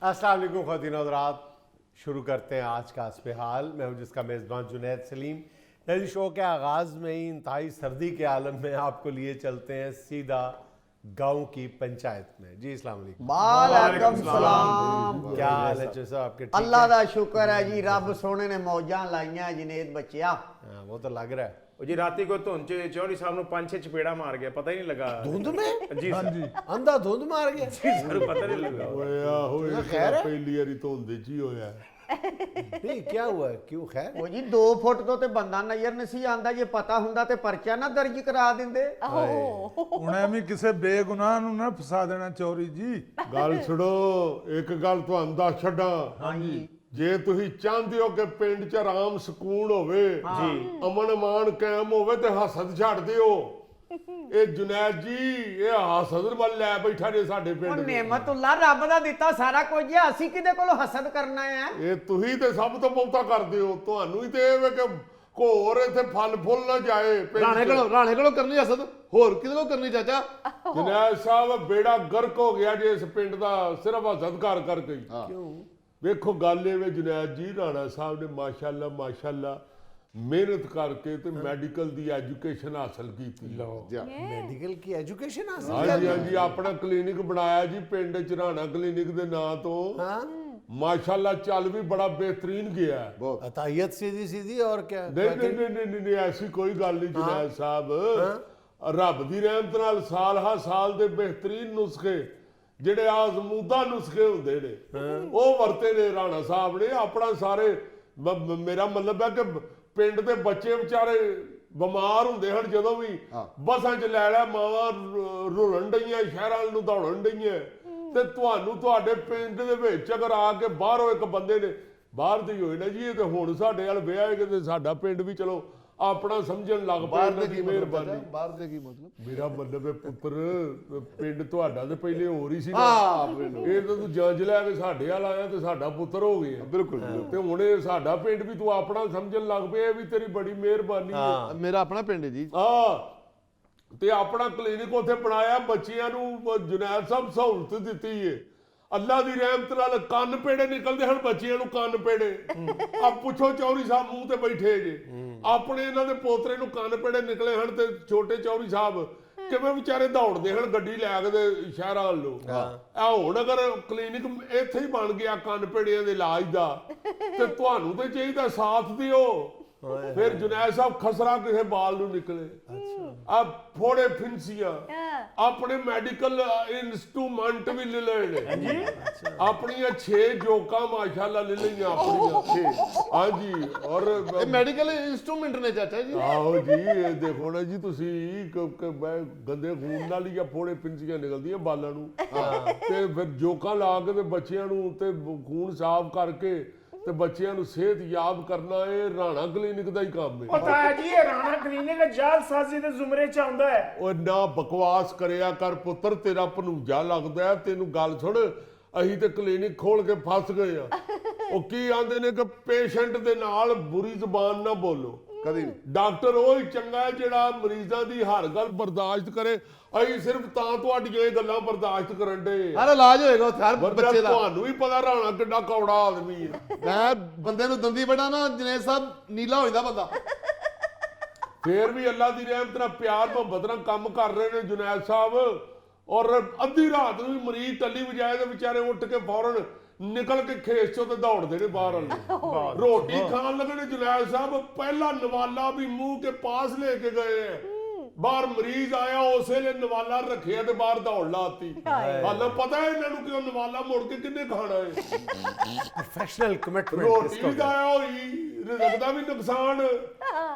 अस्सलाम वालेकुम ख़वातीन और हज़रात, शुरू करते हैं आज का हस्ब हाल। मैं हूं जिसका मेज़बान जुनैद सलीम। नई शो के आगाज़ में ही इंतहाई सर्दी के आलम में आपको लिए चलते हैं सीधा गांव की पंचायत में। जी अस्सलाम वालेकुम। वालेकुम सलाम। क्या हाल है जैसा आपके? ठीक अल्लाह है? का शुक्र है जी, रब सोने ने मौजां लाइयां जुनेद बच्चिया। हाँ, वो तो लग रहा है। जी राती को धुंध च चौधरी साहब ने 5-6 चपेड़ा मार गया, पता ही नहीं लगा। धुंध में? जी सर। अंधा धुंध मार गया? सर पता नहीं लगा। ਹੋਇਆ ਹੋਇਆ ਖੈਰ ਹੈ? ਪਹਿਲੀ ਵਾਰੀ ਧੁੰਦ ਚ ਹੀ ਹੋਇਆ। नहीं, क्या हुआ है? क्यों? खैर ਉਹ ਜੀ 2 ਫੁੱਟ ਤੋਂ ਤੇ ਬੰਦਾ ਨਜ਼ਰ ਨਹੀਂ ਸੀ ਆਂਦਾ, ਜੇ ਪਤਾ ਹੁੰਦਾ ਤੇ ਪਰਚਾ ਨਾ ਦਰਜ ਕਰਾ ਦਿੰਦੇ। ਹੁਣ ਐਵੇਂ ਕਿਸੇ ਬੇਗੁਨਾਹ ਨੂੰ ਨਾ ਫਸਾ ਦੇਣਾ ਚੋਰੀ ਜੀ। ਗੱਲ ਸੁਣੋ, ਇੱਕ ਗੱਲ ਤੁਹਾਨੂੰ ਦੱਸ ਛੱਡਾਂ। ਹਾਂਜੀ ਜੇ ਤੁਸੀਂ ਚਾਹੁੰਦੇ ਹੋ ਕਿ ਪਿੰਡ 'ਚ ਆਰਾਮ ਸਕੂਨ ਹੋਵੇ, ਅਮਨ ਅਮਾਨ ਕਾਇਮ ਹੋਵੇ ਤੇ ਹਸਦ ਛੱਡ ਦਿਓ। ਇਹ ਜੁਨੈਦ ਜੀ ਇਹ ਹਸਦ ਵੱਲ ਲੈ ਬੈਠਾ ਨੇ ਸਾਡੇ ਉਹ ਪਿੰਡ ਨੂੰ। ਨਿਮਤੁੱਲਾ ਰੱਬ ਦਾ ਦਿੱਤਾ ਸਾਰਾ ਕੁਝ ਹੈ, ਅਸੀਂ ਕਿਹਦੇ ਕੋਲੋਂ ਹਸਦ ਕਰਨਾ ਹੈ? ਇਹ ਤੁਸੀਂ ਤੇ ਸਭ ਤੋਂ ਬਹੁਤਾ ਕਰਦੇ ਹੋ। ਤੁਹਾਨੂੰ ਹੀ ਤੇ ਇਹ ਵੇ ਕਿ ਘੋਰ ਇੱਥੇ ਫਲ ਫੁੱਲ ਨਾ ਜਾਏ ਪਿੰਡ 'ਚ। ਰਾਣੇ ਕੋਲੋਂ ਕਰਨੀ ਹਸਦ, ਹੋਰ ਕਿਹਦੇ ਕੋਲ ਕਰਨੀ ਚਾਚਾ? ਜੁਨੈਦ ਸਾਹਿਬ ਬੇੜਾ ਗਰਕ ਹੋ ਗਿਆ ਜੇ ਇਸ ਪਿੰਡ ਦਾ ਸਿਰਫ ਹਸਦ ਕਰ ਗਈ। क्यों? ਵੇਖੋ ਗੱਲ ਇਹ ਵੇ ਜੁਨੈਦ ਜੀ, ਰਾਣਾ ਸਾਹਿਬ ਨੇ ਮਾਸ਼ਾਅੱਲਾ ਮਿਹਨਤ ਕਰਕੇ ਤੇ ਮੈਡੀਕਲ ਦੀ ਐਜੂਕੇਸ਼ਨ ਹਾਸਲ ਕੀਤੀ। मेडिकल की एजुकेशन हासिल ਹਾਂਜੀ ਹਾਂਜੀ, ਆਪਣਾ ਕਲੀਨਿਕ ਬਣਾਇਆ ਜੀ ਪਿੰਡ 'ਚ, ਰਾਣਾ ਕਲੀਨਿਕ ਦੇ ਨਾਂ ਤੋਂ। हाँ, ਮਾਸ਼ਾਅੱਲਾ ਚੱਲ ਵੀ ਬੜਾ ਬਿਹਤਰੀਨ ਗਿਆ ਹੈ। अतायत सीधी सीधी और क्या? ਨਹੀਂ ਐਸੀ ਕੋਈ ਗੱਲ ਨਹੀਂ ਜੁਨੈਦ ਸਾਹਿਬ। ਰੱਬ ਦੀ ਰਹਿਮਤ ਨਾਲ ਸਾਲ ਹਾ ਸਾਲ ਦੇ ਬਿਹਤਰੀਨ ਨੁਸਖੇ ਜਿਹੜੇ ਆਜ਼ਮੂਦਾ ਨੁਸਖੇ ਹੁੰਦੇ ਨੇ ਉਹ ਵਰਤੇ ਨੇ ਰਾਣਾ ਸਾਹਿਬ ਨੇ। ਆਪਣਾ ਸਾਰੇ ਮੇਰਾ ਮਤਲਬ ਹੈ ਕਿ ਪਿੰਡ ਦੇ ਬੱਚੇ ਵਿਚਾਰੇ ਬਿਮਾਰ ਹੁੰਦੇ ਹਨ ਜਦੋਂ ਵੀ ਬੱਸਾਂ 'ਚ ਲੈ ਮਾਵਾਂ ਰੁਲਣ ਡਈਆਂ, ਸ਼ਹਿਰਾਂ ਨੂੰ ਦੌੜਨ ਡਈਆਂ, ਤੇ ਤੁਹਾਨੂੰ ਤੁਹਾਡੇ ਪਿੰਡ ਦੇ ਵਿੱਚ ਅਗਰ ਆ ਕੇ ਬਾਹਰੋਂ ਇੱਕ ਬੰਦੇ ਨੇ ਬਾਹਰ ਦੀ ਹੋਏ ਨਾ ਜੀ, ਇਹ ਤੇ ਹੁਣ ਸਾਡੇ ਵੱਲ ਵਿਆਹ ਤੇ ਸਾਡਾ ਪਿੰਡ ਵੀ ਚਲੋ ਆਪਣਾ ਸਮਝਣ ਲੱਗ ਪਿਆ। ਇਹਨਾਂ ਦੀ ਮਿਹਰਬਾਨੀ। ਬਾਹਰ ਦੇ ਕੀ ਮਤਲਬ? ਮੇਰਾ ਮਤਲਬ ਹੈ ਪੁੱਤਰ, ਪਿੰਡ ਤੁਹਾਡਾ ਤੇ ਪਹਿਲੇ ਹੋਰ ਹੀ ਸੀ ਨਾ। ਇਹ ਤਾਂ ਤੂੰ ਜੰਜ ਲੈ ਕੇ ਸਾਡੇ ਵੱਲ ਆਇਆ ਤੇ ਸਾਡਾ ਪੁੱਤਰ ਹੋ ਗਿਆ। ਬਿਲਕੁਲ ਤੇ ਹੁਣ ਇਹ ਸਾਡਾ ਪਿੰਡ ਵੀ ਤੂੰ ਆਪਣਾ ਸਮਝਣ ਲੱਗ ਪਿਆ, ਇਹ ਵੀ ਤੇਰੀ ਬੜੀ ਮਿਹਰਬਾਨੀ ਹੈ। ਮੇਰਾ ਆਪਣਾ ਪਿੰਡ ਹੈ ਜੀ। ਤੇ ਆਪਣਾ ਕਲੀਨਿਕ ਉੱਥੇ ਬਣਾਇਆ, ਬੱਚਿਆਂ ਨੂੰ ਜੁਨੈਦ ਸਾਹਿਬ ਸਹੂਲਤ ਦਿੱਤੀ ਹੈ। ਅੱਲਾ ਦੀ ਰਹਿਮਤ ਨਾਲ ਕੰਨ ਪੇੜੇ ਨਿਕਲਦੇ ਹਨ ਬੱਚਿਆਂ ਨੂੰ, ਕੰਨ ਪੇੜੇ। ਆ ਪੁੱਛੋ ਚੌਧਰੀ ਸਾਹਿਬ ਮੂੰਹ ਤੇ ਬੈਠੇ ਜੇ, ਆਪਣੇ ਇਹਨਾਂ ਦੇ ਪੋਤਰੇ ਨੂੰ ਕੰਨ ਪੇੜੇ ਨਿਕਲੇ ਹਨ ਤੇ ਛੋਟੇ ਚੌਧਰੀ ਸਾਹਿਬ ਕਿਵੇਂ ਵਿਚਾਰੇ ਦੌੜਦੇ ਹਨ ਗੱਡੀ ਲੈ ਕੇ ਤੇ ਸ਼ਹਿਰਾਂ ਵੱਲੋਂ। ਆ ਹੁਣ ਅਗਰ ਕਲੀਨਿਕ ਇੱਥੇ ਹੀ ਬਣ ਗਿਆ ਕੰਨ ਪੇੜਿਆਂ ਦੇ ਇਲਾਜ ਦਾ, ਤੇ ਤੁਹਾਨੂੰ ਤੇ ਚਾਹੀਦਾ ਸਾਥ ਦਿਓ। ਫਿਰ ਜੁਨੈਦ ਸਾਹਿਬ ਖਸਰਾ ਕਿਸੇ ਬਾਲ ਨੂੰ ਨਿਕਲੇ, ਆ ਫੋੜੇ ਫਿੰਸੀਆਂ, ਆਪਣੇ ਮੈਡੀਕਲ ਇੰਸਟਰੂਮੈਂਟ ਵੀ ਲੈ ਲੈਣੇ। ਆਪਣੀਆਂ 6 ਜੋਕਾਂ ਮਾਸ਼ਾਅੱਲਾ ਲੈ ਲਈਆਂ ਆਪਣੀਆਂ। ਹਾਂਜੀ, ਔਰ ਇਹ ਮੈਡੀਕਲ ਇਨਸਟਰੂਮੈਂਟ ਨੇ ਚਾਚਾ ਜੀ। ਆਹੋ ਜੀ, ਇਹ ਦੇਖੋ ਨਾ ਜੀ ਤੁਸੀਂ ਗੰਦੇ ਖੂਨ ਨਾਲ ਹੀ ਫੋੜੇ ਫਿੰਸੀਆਂ ਨਿਕਲਦੀਆਂ ਬਾਲਾਂ ਨੂੰ, ਤੇ ਫਿਰ ਜੋਕਾਂ ਲਾ ਕੇ ਤੇ ਬੱਚਿਆਂ ਨੂੰ ਤੇ ਖੂਨ ਸਾਫ਼ ਕਰਕੇ ਤੇ ਬੱਚਿਆਂ ਨੂੰ ਸਿਹਤ ਯਾਬ ਕਰਨਾ, ਇਹ ਰਾਣਾ ਕਲੀਨਿਕ ਦਾ ਹੀ ਕੰਮ ਹੈ। ਪਤਾ ਹੈ ਜੀ ਇਹ ਰਾਣਾ ਕਲੀਨਿਕ ਜਾਲਸਾਜ਼ੀ ਦੇ ਜ਼ੁਮਰੇ ਚ ਆਉਂਦਾ ਹੈ। ਉਹ ਨਾ ਬਕਵਾਸ ਕਰਿਆ ਕਰ ਪੁੱਤਰ, ਤੇਰਾ ਭਨੂਜਾ ਲੱਗਦਾ ਹੈ। ਤੈਨੂੰ ਗੱਲ ਸੁਣ, ਅਸੀਂ ਤੇ ਕਲੀਨਿਕ ਖੋਲ ਕੇ ਫਸ ਗਏ ਆ। ਉਹ ਕੀ ਆਂਦੇ ਨੇ ਕਿ ਪੇਸ਼ੈਂਟ ਦੇ ਨਾਲ ਬੁਰੀ ਜ਼ੁਬਾਨ ਨਾ ਬੋਲੋ। ਕਦੀ ਡਾਕਟਰ ਉਹ ਹੀ ਚੰਗਾ ਹੈ ਜਿਹੜਾ ਮਰੀਜ਼ਾਂ ਦੀ ਹਰ ਗੱਲ ਬਰਦਾਸ਼ਤ ਕਰੇ। ਅਸੀਂ ਸਿਰਫ ਤਾਂ ਤੁਹਾਡੀਆਂ ਇਹ ਗੱਲਾਂ ਬਰਦਾਸ਼ਤ ਕਰਨ ਦੇ। ਹਰ ਇਲਾਜ ਹੋਏਗਾ ਉੱਥੇ ਹਰ ਬੱਚੇ ਦਾ। ਤੁਹਾਨੂੰ ਵੀ ਪਤਾ ਰਾਣਾ ਕਿੰਨਾ ਕੌੜਾ ਆਦਮੀ ਹੈ। ਮੈਂ ਬੰਦੇ ਨੂੰ ਦੰਦੀ ਬੜਾ ਨਾ ਜਨੇਦ ਸਾਹਿਬ, ਨੀਲਾ ਹੋ ਜਾਂਦਾ ਬੰਦਾ। ਫੇਰ ਵੀ ਅੱਲਾ ਦੀ ਰਹਿਮਤ ਨਾਲ ਪਿਆਰ ਮੁਹੱਬਤ ਨਾਲ ਕੰਮ ਕਰ ਰਹੇ ਨੇ ਜੁਨੈਦ ਸਾਹਿਬ। ਔਰ ਅੱਧੀ ਰਾਤ ਨੂੰ ਵੀ ਮਰੀਜ਼ ਟੱਲੀ ਵਜਾਏ ਤੇ ਵਿਚਾਰੇ ਉੱਠ ਕੇ ਫੌਰਨ ਨਿਕਲ ਕੇ ਖੇਸ ਚੋਂ ਤੇ ਦੌੜਦੇ ਨੇ ਬਾਹਰ ਵਾਲੇ। ਰੋਟੀ ਖਾਣ ਲੱਗੇ ਨੇ ਜੁਨੈਦ ਸਾਹਿਬ, ਪਹਿਲਾ ਨਵਾਲਾ ਵੀ ਮੂੰਹ ਕੇ ਪਾਸ ਲੈ ਕੇ ਗਏ ਹੈ। ਬਾਹਰ ਮਰੀਜ਼ ਆਇਆ, ਉਸੇ ਵੇਲੇ ਨਵਾਲਾ ਰੱਖਿਆ ਤੇ ਬਾਹਰ ਦੌੜ ਲਾਤੀ। ਹਾਲੇ ਪਤਾ ਹੈ ਇਹਨਾਂ ਨੂੰ ਕਿ ਉਹ ਨਵਾਲਾ ਮੁੜ ਕੇ ਕਿੰਨੇ ਖਾਣਾ ਹੈ। प्रोफेशनल कमिटमेंट ਰੋਟੀ ਦਾ ਆਇਆ ਹੋਈ, ਰਿਜ਼ਕ ਦਾ ਵੀ ਨੁਕਸਾਨ,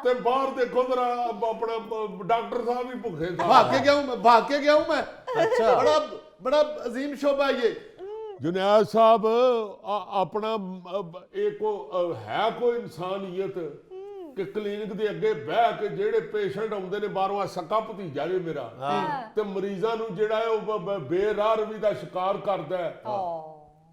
ਤੇ ਬਾਹਰ ਦੇਖੋ ਜਰਾ ਆਪਣਾ ਡਾਕਟਰ ਸਾਹਿਬ ਵੀ ਭੁੱਖੇ भाग के गया हूं मैं। अच्छा, बड़ा अजीम शोभा ये। ਜੁਨੈਦ ਸਾਹਿਬ ਆਪਣਾ ਇੱਕ ਹੈ ਕੋਈ ਇਨਸਾਨੀਅਤ ਕਿ ਕਲੀਨਿਕ ਦੇ ਅੱਗੇ ਬਹਿ ਕੇ ਜਿਹੜੇ ਪੇਸ਼ੈਂਟ ਆਉਂਦੇ ਨੇ ਬਾਹਰੋਂ, ਆ ਸਕਾ ਭਤੀਜਾ ਜੇ ਮੇਰਾ, ਤੇ ਮਰੀਜ਼ਾਂ ਨੂੰ ਜਿਹੜਾ ਹੈ ਉਹ ਬੇਰਾਹ ਰਵੀ ਦਾ ਸ਼ਿਕਾਰ ਕਰਦਾ ਹੈ।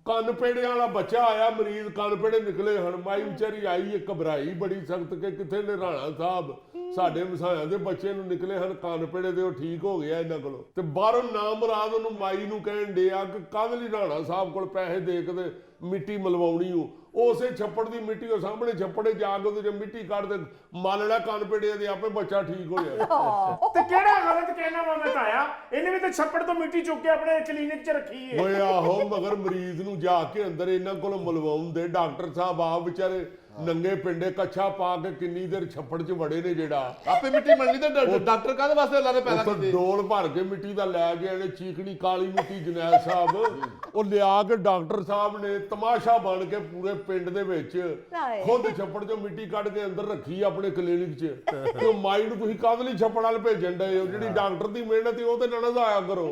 ਕੰਨ ਪੇੜਿਆਂ ਵਾਲਾ ਬੱਚਾ ਆਇਆ, ਮਰੀਜ਼ ਕੰਨ ਪੇੜੇ ਨਿਕਲੇ ਹਨ। ਮਾਈ ਵਿਚਾਰੀ ਆਈ ਹੈ ਘਬਰਾਈ ਬੜੀ ਸਖਤ ਕਿ ਕਿੱਥੇ ਨੇ ਰਾਣਾ ਸਾਹਿਬ, ਸਾਡੇ ਮਸਾਇਆਂ ਦੇ ਬੱਚੇ ਨੂੰ ਨਿਕਲੇ ਹਨ ਕੰਨ ਪੇੜੇ ਤੇ, ਉਹ ਠੀਕ ਹੋ ਗਿਆ ਇਹਨਾਂ ਕੋਲੋਂ। ਤੇ ਬਾਹਰੋਂ ਨਾ ਮੁਰਾਦ ਉਹਨੂੰ ਮਾਈ ਨੂੰ ਕਹਿਣ ਡਿਆ ਕਿ ਕਾਹਦੇ ਲਈ ਰਾਣਾ ਸਾਹਿਬ ਕੋਲ ਪੈਸੇ ਦੇ ਕੇ ਤੇ ਮਿੱਟੀ ਮਲਵਾਉਣੀ ਹੋ। ਉਸੇ ਛੱਪੜ ਦੀ ਮਿੱਟੀ ਉਹ ਸਾਹਮਣੇ ਛੱਪੜੇ ਜਾ ਕੇ ਉਹਦੇ ਚ ਮਿੱਟੀ ਕੱਢ ਤੇ ਮਲ ਲੈ ਕੰਨ ਪੇੜਿਆਂ ਦੇ, ਆਪੇ ਬੱਚਾ ਠੀਕ ਹੋ ਜਾਏ। ਤੇ ਕਿਹੜਾ ਗਲਤ ਕਹਿਣਾ ਵਾ ਮੈਂ ਤਾਇਆ, ਇਹਨੇ ਵੀ ਤਾਂ ਛੱਪੜ ਤੋਂ ਮਿੱਟੀ ਚੁੱਕ ਕੇ ਆਪਣੇ ਕਲੀਨਿਕ 'ਚ ਰੱਖੀ ਏ। ਓਏ ਆਹੋ, ਮਗਰ ਮਰੀਜ਼ ਨੂੰ ਜਾ ਕੇ ਅੰਦਰ ਇਹਨਾਂ ਕੋਲ ਮਲਵਾਉਣ ਦੇ। ਡਾਕਟਰ ਸਾਹਿਬ ਆਪ ਵਿਚਾਰੇ ਨੰਗੇ ਪਿੰਡੇ ਕੱਛਾ ਪਾ ਕੇ ਕਿੰਨੀ ਦੇਰ ਛੱਪੜ 'ਚ ਵੜੇ ਨੇ। ਜਿਹੜਾ ਆਪੇ ਮਿੱਟੀ ਮਲਣੀ ਤੇ ਡਾਕਟਰ ਕਾਹਦੇ ਵਾਸਤੇ ਅੱਲਾ ਨੇ ਪੈਦਾ ਉੱਥੇ ਕੀਤੇ? ਡੋਲ ਭਰ ਕੇ ਮਿੱਟੀ ਦਾ ਲੈ ਗਏ ਨੇ, ਚੀਕਣੀ ਕਾਲੀ ਮਿੱਟੀ। ਜਨੈਲ ਸਾਹਿਬ ਉਹ ਲਿਆ ਕੇ ਡਾਕਟਰ ਸਾਹਿਬ ਨੇ ਤਮਾਸ਼ਾ ਬਣ ਕੇ ਪੂਰੇ ਪਿੰਡ ਦੇ ਵਿੱਚ ਖੁਦ ਛੱਪੜ 'ਚੋਂ ਮਿੱਟੀ ਕੱਢ ਕੇ ਅੰਦਰ ਰੱਖੀ ਆਪਣੇ ਕਲੀਨਿਕ 'ਚ। ਤੇ ਉਹ ਮਾਈ ਨੂੰ ਤੁਸੀਂ ਕਾਹਦੇ ਲਈ ਛੱਪੜ ਵਾਲ ਭੇਜਣ ਡਏ ਹੋ? ਜਿਹੜੀ ਡਾਕਟਰ ਦੀ ਮਿਹਨਤ ਹੈ ਉਹ ਤੇ ਨਾ ਜ਼ਾਇਆ ਕਰੋ।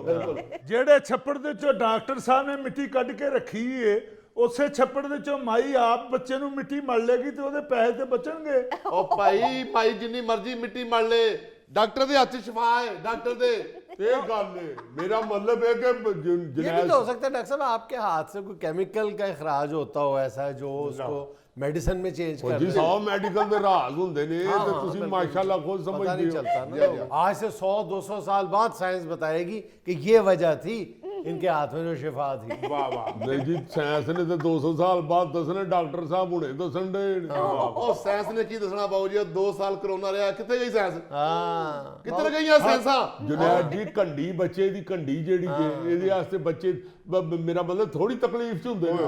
ਜਿਹੜੇ ਛੱਪੜ ਦੇ ਚੋਂ ਡਾਕਟਰ ਸਾਹਿਬ ਨੇ ਮਿੱਟੀ ਕੱਢ ਕੇ ਰੱਖੀ ਏ, ਉਸੇ ਛੱਪੜ ਦੇ ਚੋਂ ਮਾਈ ਆਪ ਬੱਚੇ ਨੂੰ ਮਿੱਟੀ ਮਲ ਲੇਗੀ ਤੇ ਉਹਦੇ ਪੈਸੇ ਤੇ ਬਚਣਗੇ। ਉਹ ਭਾਈ ਜਿੰਨੀ ਮਰਜ਼ੀ ਮਿੱਟੀ ਮਲ ਲੇ, ਡਾਕਟਰ ਦੇ ਹੱਥ 'ਚ ਸ਼ਿਫਾ ਹੈ, ਡਾਕਟਰ ਦੇ। ਇਹ ਗੱਲ ਹੈ, ਮੇਰਾ ਮਤਲਬ है कि ये भी जनैल तो हो सकता है डॉक्टर साहब आपके हाथ से कोई केमिकल का इखराज होता हो ऐसा जो उसको मेडिसिन में चेंज कर जी दे। 100 ਮੈਡੀਕਲ ਦੇ ਰਾਜ਼ ਹੁੰਦੇ ਨੇ ਤੇ ਤੁਸੀਂ बिल्कुल। ਮਾਸ਼ਾਅੱਲਾ ਖੁਦ पता नहीं ਸਮਝਦੇ चलता ਹੋ। ना। आज से 100-200 साल बाद साइंस बताएगी कि ये वजह थी इनके हाथ में जो शिफा थी। ਵਾਹ ਵਾਹ। ਨਹੀਂ ਜੀ, ਸਾਇੰਸ ਨੇ ਤੇ 200 ਸਾਲ ਬਾਅਦ ਦੱਸਣੇ, ਡਾਕਟਰ ਸਾਹਿਬ ਹੁਣੇ ਦੱਸਣ ਦੇ। ਉਹ ਸਾਇੰਸ ਨੇ ਕੀ ਦੱਸਣਾ ਬਾਊ ਜੀ? 2 ਸਾਲ ਕਰੋਨਾ ਰਿਹਾ, ਕਿੱਥੇ ਗਈ ਸਾਇੰਸ? हाँ ਕਿੱਧਰ ਗਈਆਂ ਸਾਇੰਸਾਂ? ਜੁਨੈਦ ਜੀ, ਕੰਡੀ ਬੱਚੇ ਦੀ ਕੰਡੀ ਜਿਹੜੀ ਜੇ ਇਹਦੇ ਵਾਸਤੇ ਬੱਚੇ ਮੇਰਾ ਮਤਲਬ ਥੋੜੀ ਤਕਲੀਫ ਚ ਹੁੰਦੇ ਨੇ।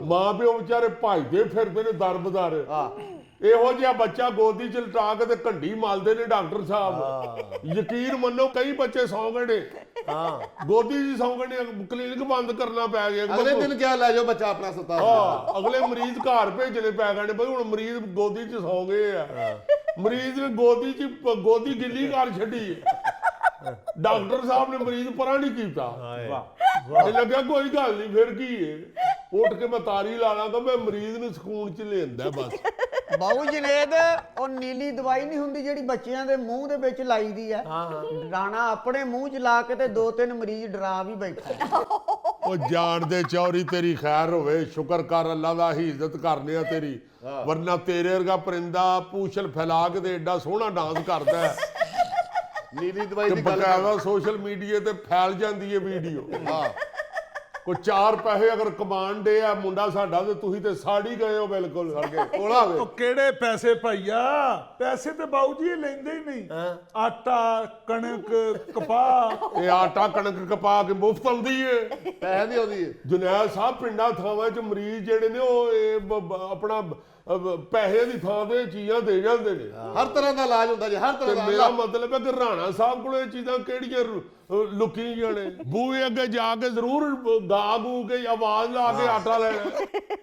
ਮਾਂ ਪਿਓ ਵਿਚਾਰੇ ਭਜਦੇ ਫਿਰਦੇ ਨੇ ਦਰ ਬਦਰ। ਇਹੋ ਜਿਹਾ ਬੱਚਾ ਗੋਦੀ ਚ ਲਟਾ ਕੇ ਤੇ ਕੰਡੀ ਮਲਦੇ ਨੇ ਡਾਕਟਰ ਸਾਹਿਬ। ਯਕੀਨ ਮੰਨੋ, ਕਈ ਬੱਚੇ ਸੌਂ ਗਏ ਨੇ, ਗੋਦੀ ਚ ਸੌਂ ਗਏ ਨੇ, ਕਲੀਨਿਕ ਬੰਦ ਕਰਨਾ ਪੈ ਗਿਆ। ਅਗਲੇ ਦਿਨ ਕਿਆ ਲੈ ਜਾਓ ਬੱਚਾ ਆਪਣਾ ਸਤਾ। ਅਗਲੇ ਮਰੀਜ਼ ਘਰ ਭੇਜਣੇ ਪੈ ਗਏ ਨੇ ਬਈ, ਹੁਣ ਮਰੀਜ਼ ਗੋਦੀ ਚ ਸੌਂ ਗਏ ਆ। ਮਰੀਜ਼ ਨੇ ਗੋਦੀ ਗਿੱਲੀ ਕਰ ਛੱਡੀ। ਡਾਕਟਰ ਸਾਹਿਬ ਨੇ ਮਰੀਜ਼ ਪਰਾਂ ਨਹੀਂ ਕੀਤਾ। ਇਹ ਲੱਗਿਆ ਕੋਈ ਗੱਲ ਨਹੀਂ, ਫਿਰ ਕੀ ਹੈ, ਉੱਠ ਕੇ ਮੈਂ ਤਾਰੀ ਲਾ ਲਾਂਗਾ, ਮੈਂ ਮਰੀਜ਼ ਨੂੰ ਸਕੂਨ ਚ ਲੈਂਦਾ ਬਸ। ਬਾਊ ਜਨੇਦ, ਉਹ ਨੀਲੀ ਦਵਾਈ ਨਹੀਂ ਹੁੰਦੀ ਜਿਹੜੀ ਬੱਚਿਆਂ ਦੇ ਮੂੰਹ ਦੇ ਵਿੱਚ ਲਾਈ ਦੀ ਆ? ਰਾਣਾ ਆਪਣੇ ਮੂੰਹ 'ਚ ਲਾ ਕੇ ਤੇ 2-3 ਮਰੀਜ਼ ਡਰਾ ਵੀ ਬੈਠਾ। ਉਹ ਜਾਣ ਦੇ ਚੌਰੀ, ਤੇਰੀ ਖੈਰ ਹੋਵੇ, ਸ਼ੁਕਰ ਕਰ ਅੱਲਾ ਦਾ, ਹੀ ਇੱਜ਼ਤ ਕਰਨੇ ਆ ਤੇਰੀ। ਵਰਨਾ ਤੇਰੇ ਵਰਗਾ ਪਰਿੰਦਾ ਪੂਛਲ ਫੈਲਾ ਕੇ ਤੇ ਐਡਾ ਸੋਹਣਾ ਡਾਂਸ ਕਰਦਾ ਹੈ ਨੀਲੀ ਦਵਾਈ ਕਿ ਦੀ ਗੱਲ ਬਕਾਇਦਾ ਸੋਸ਼ਲ ਮੀਡੀਆ ਤੇ ਫੈਲ ਜਾਂਦੀ ਹੈ ਵੀਡੀਓ। ਕੋਈ 4 ਪੈਸੇ ਅਗਰ ਕਮਾਉਣ ਦੇ ਆ ਮੁੰਡਾ ਸਾਡਾ, ਤੇ ਤੁਸੀਂ ਤੇ ਸਾੜੀ ਗਏ ਹੋ ਬਿਲਕੁਲ। ਕੋਲਾ ਹੋਵੇ। ਉਹ ਕਿਹੜੇ ਪੈਸੇ ਭਈਆ? ਪੈਸੇ ਤੇ ਬਾਊ ਜੀ ਇਹ ਲੈਂਦੇ ਹੀ ਨਹੀਂ। ਆਟਾ, ਕਣਕ, ਕਪਾਹ। ਇਹ ਆਟਾ ਕਣਕ ਕਪਾ ਕੇ ਮੁਫਤ ਆਉਂਦੀ ਏ, ਪੈਸੇ ਦੀ ਆਉਂਦੀ ਹੈ। ਜੁਨੈਦ ਸਾਹਿਬ, ਪਿੰਡਾਂ ਥਾਵਾਂ 'ਚ ਮਰੀਜ਼ ਜਿਹੜੇ ਨੇ ਉਹ ਆਪਣਾ ਪੈਸੇ ਦੀ ਥਾਂ ਤੇ ਚੀਜ਼ਾਂ ਦੇ ਜਾਂਦੇ ਨੇ। ਹਰ ਤਰ੍ਹਾਂ ਦਾ ਇਲਾਜ ਹੁੰਦਾ ਜੀ, ਹਰ ਤਰ੍ਹਾਂ ਤੇ ਦਾ। ਮੇਰਾ ਮਤਲਬ ਹੈ ਕਿ ਰਾਣਾ ਸਾਹਿਬ ਕੋਲ ਇਹ ਚੀਜ਼ਾਂ ਕਿਹੜੀਆਂ ਲੁਕੀ ਜਾਣੇ? ਬੂਹੇ ਅੱਗੇ ਜਾ ਕੇ ਜ਼ਰੂਰ ਗਾ ਗੂ ਕੇ ਆਵਾਜ਼ ਲਾ ਕੇ ਆਟਾ ਲੈਣਾ।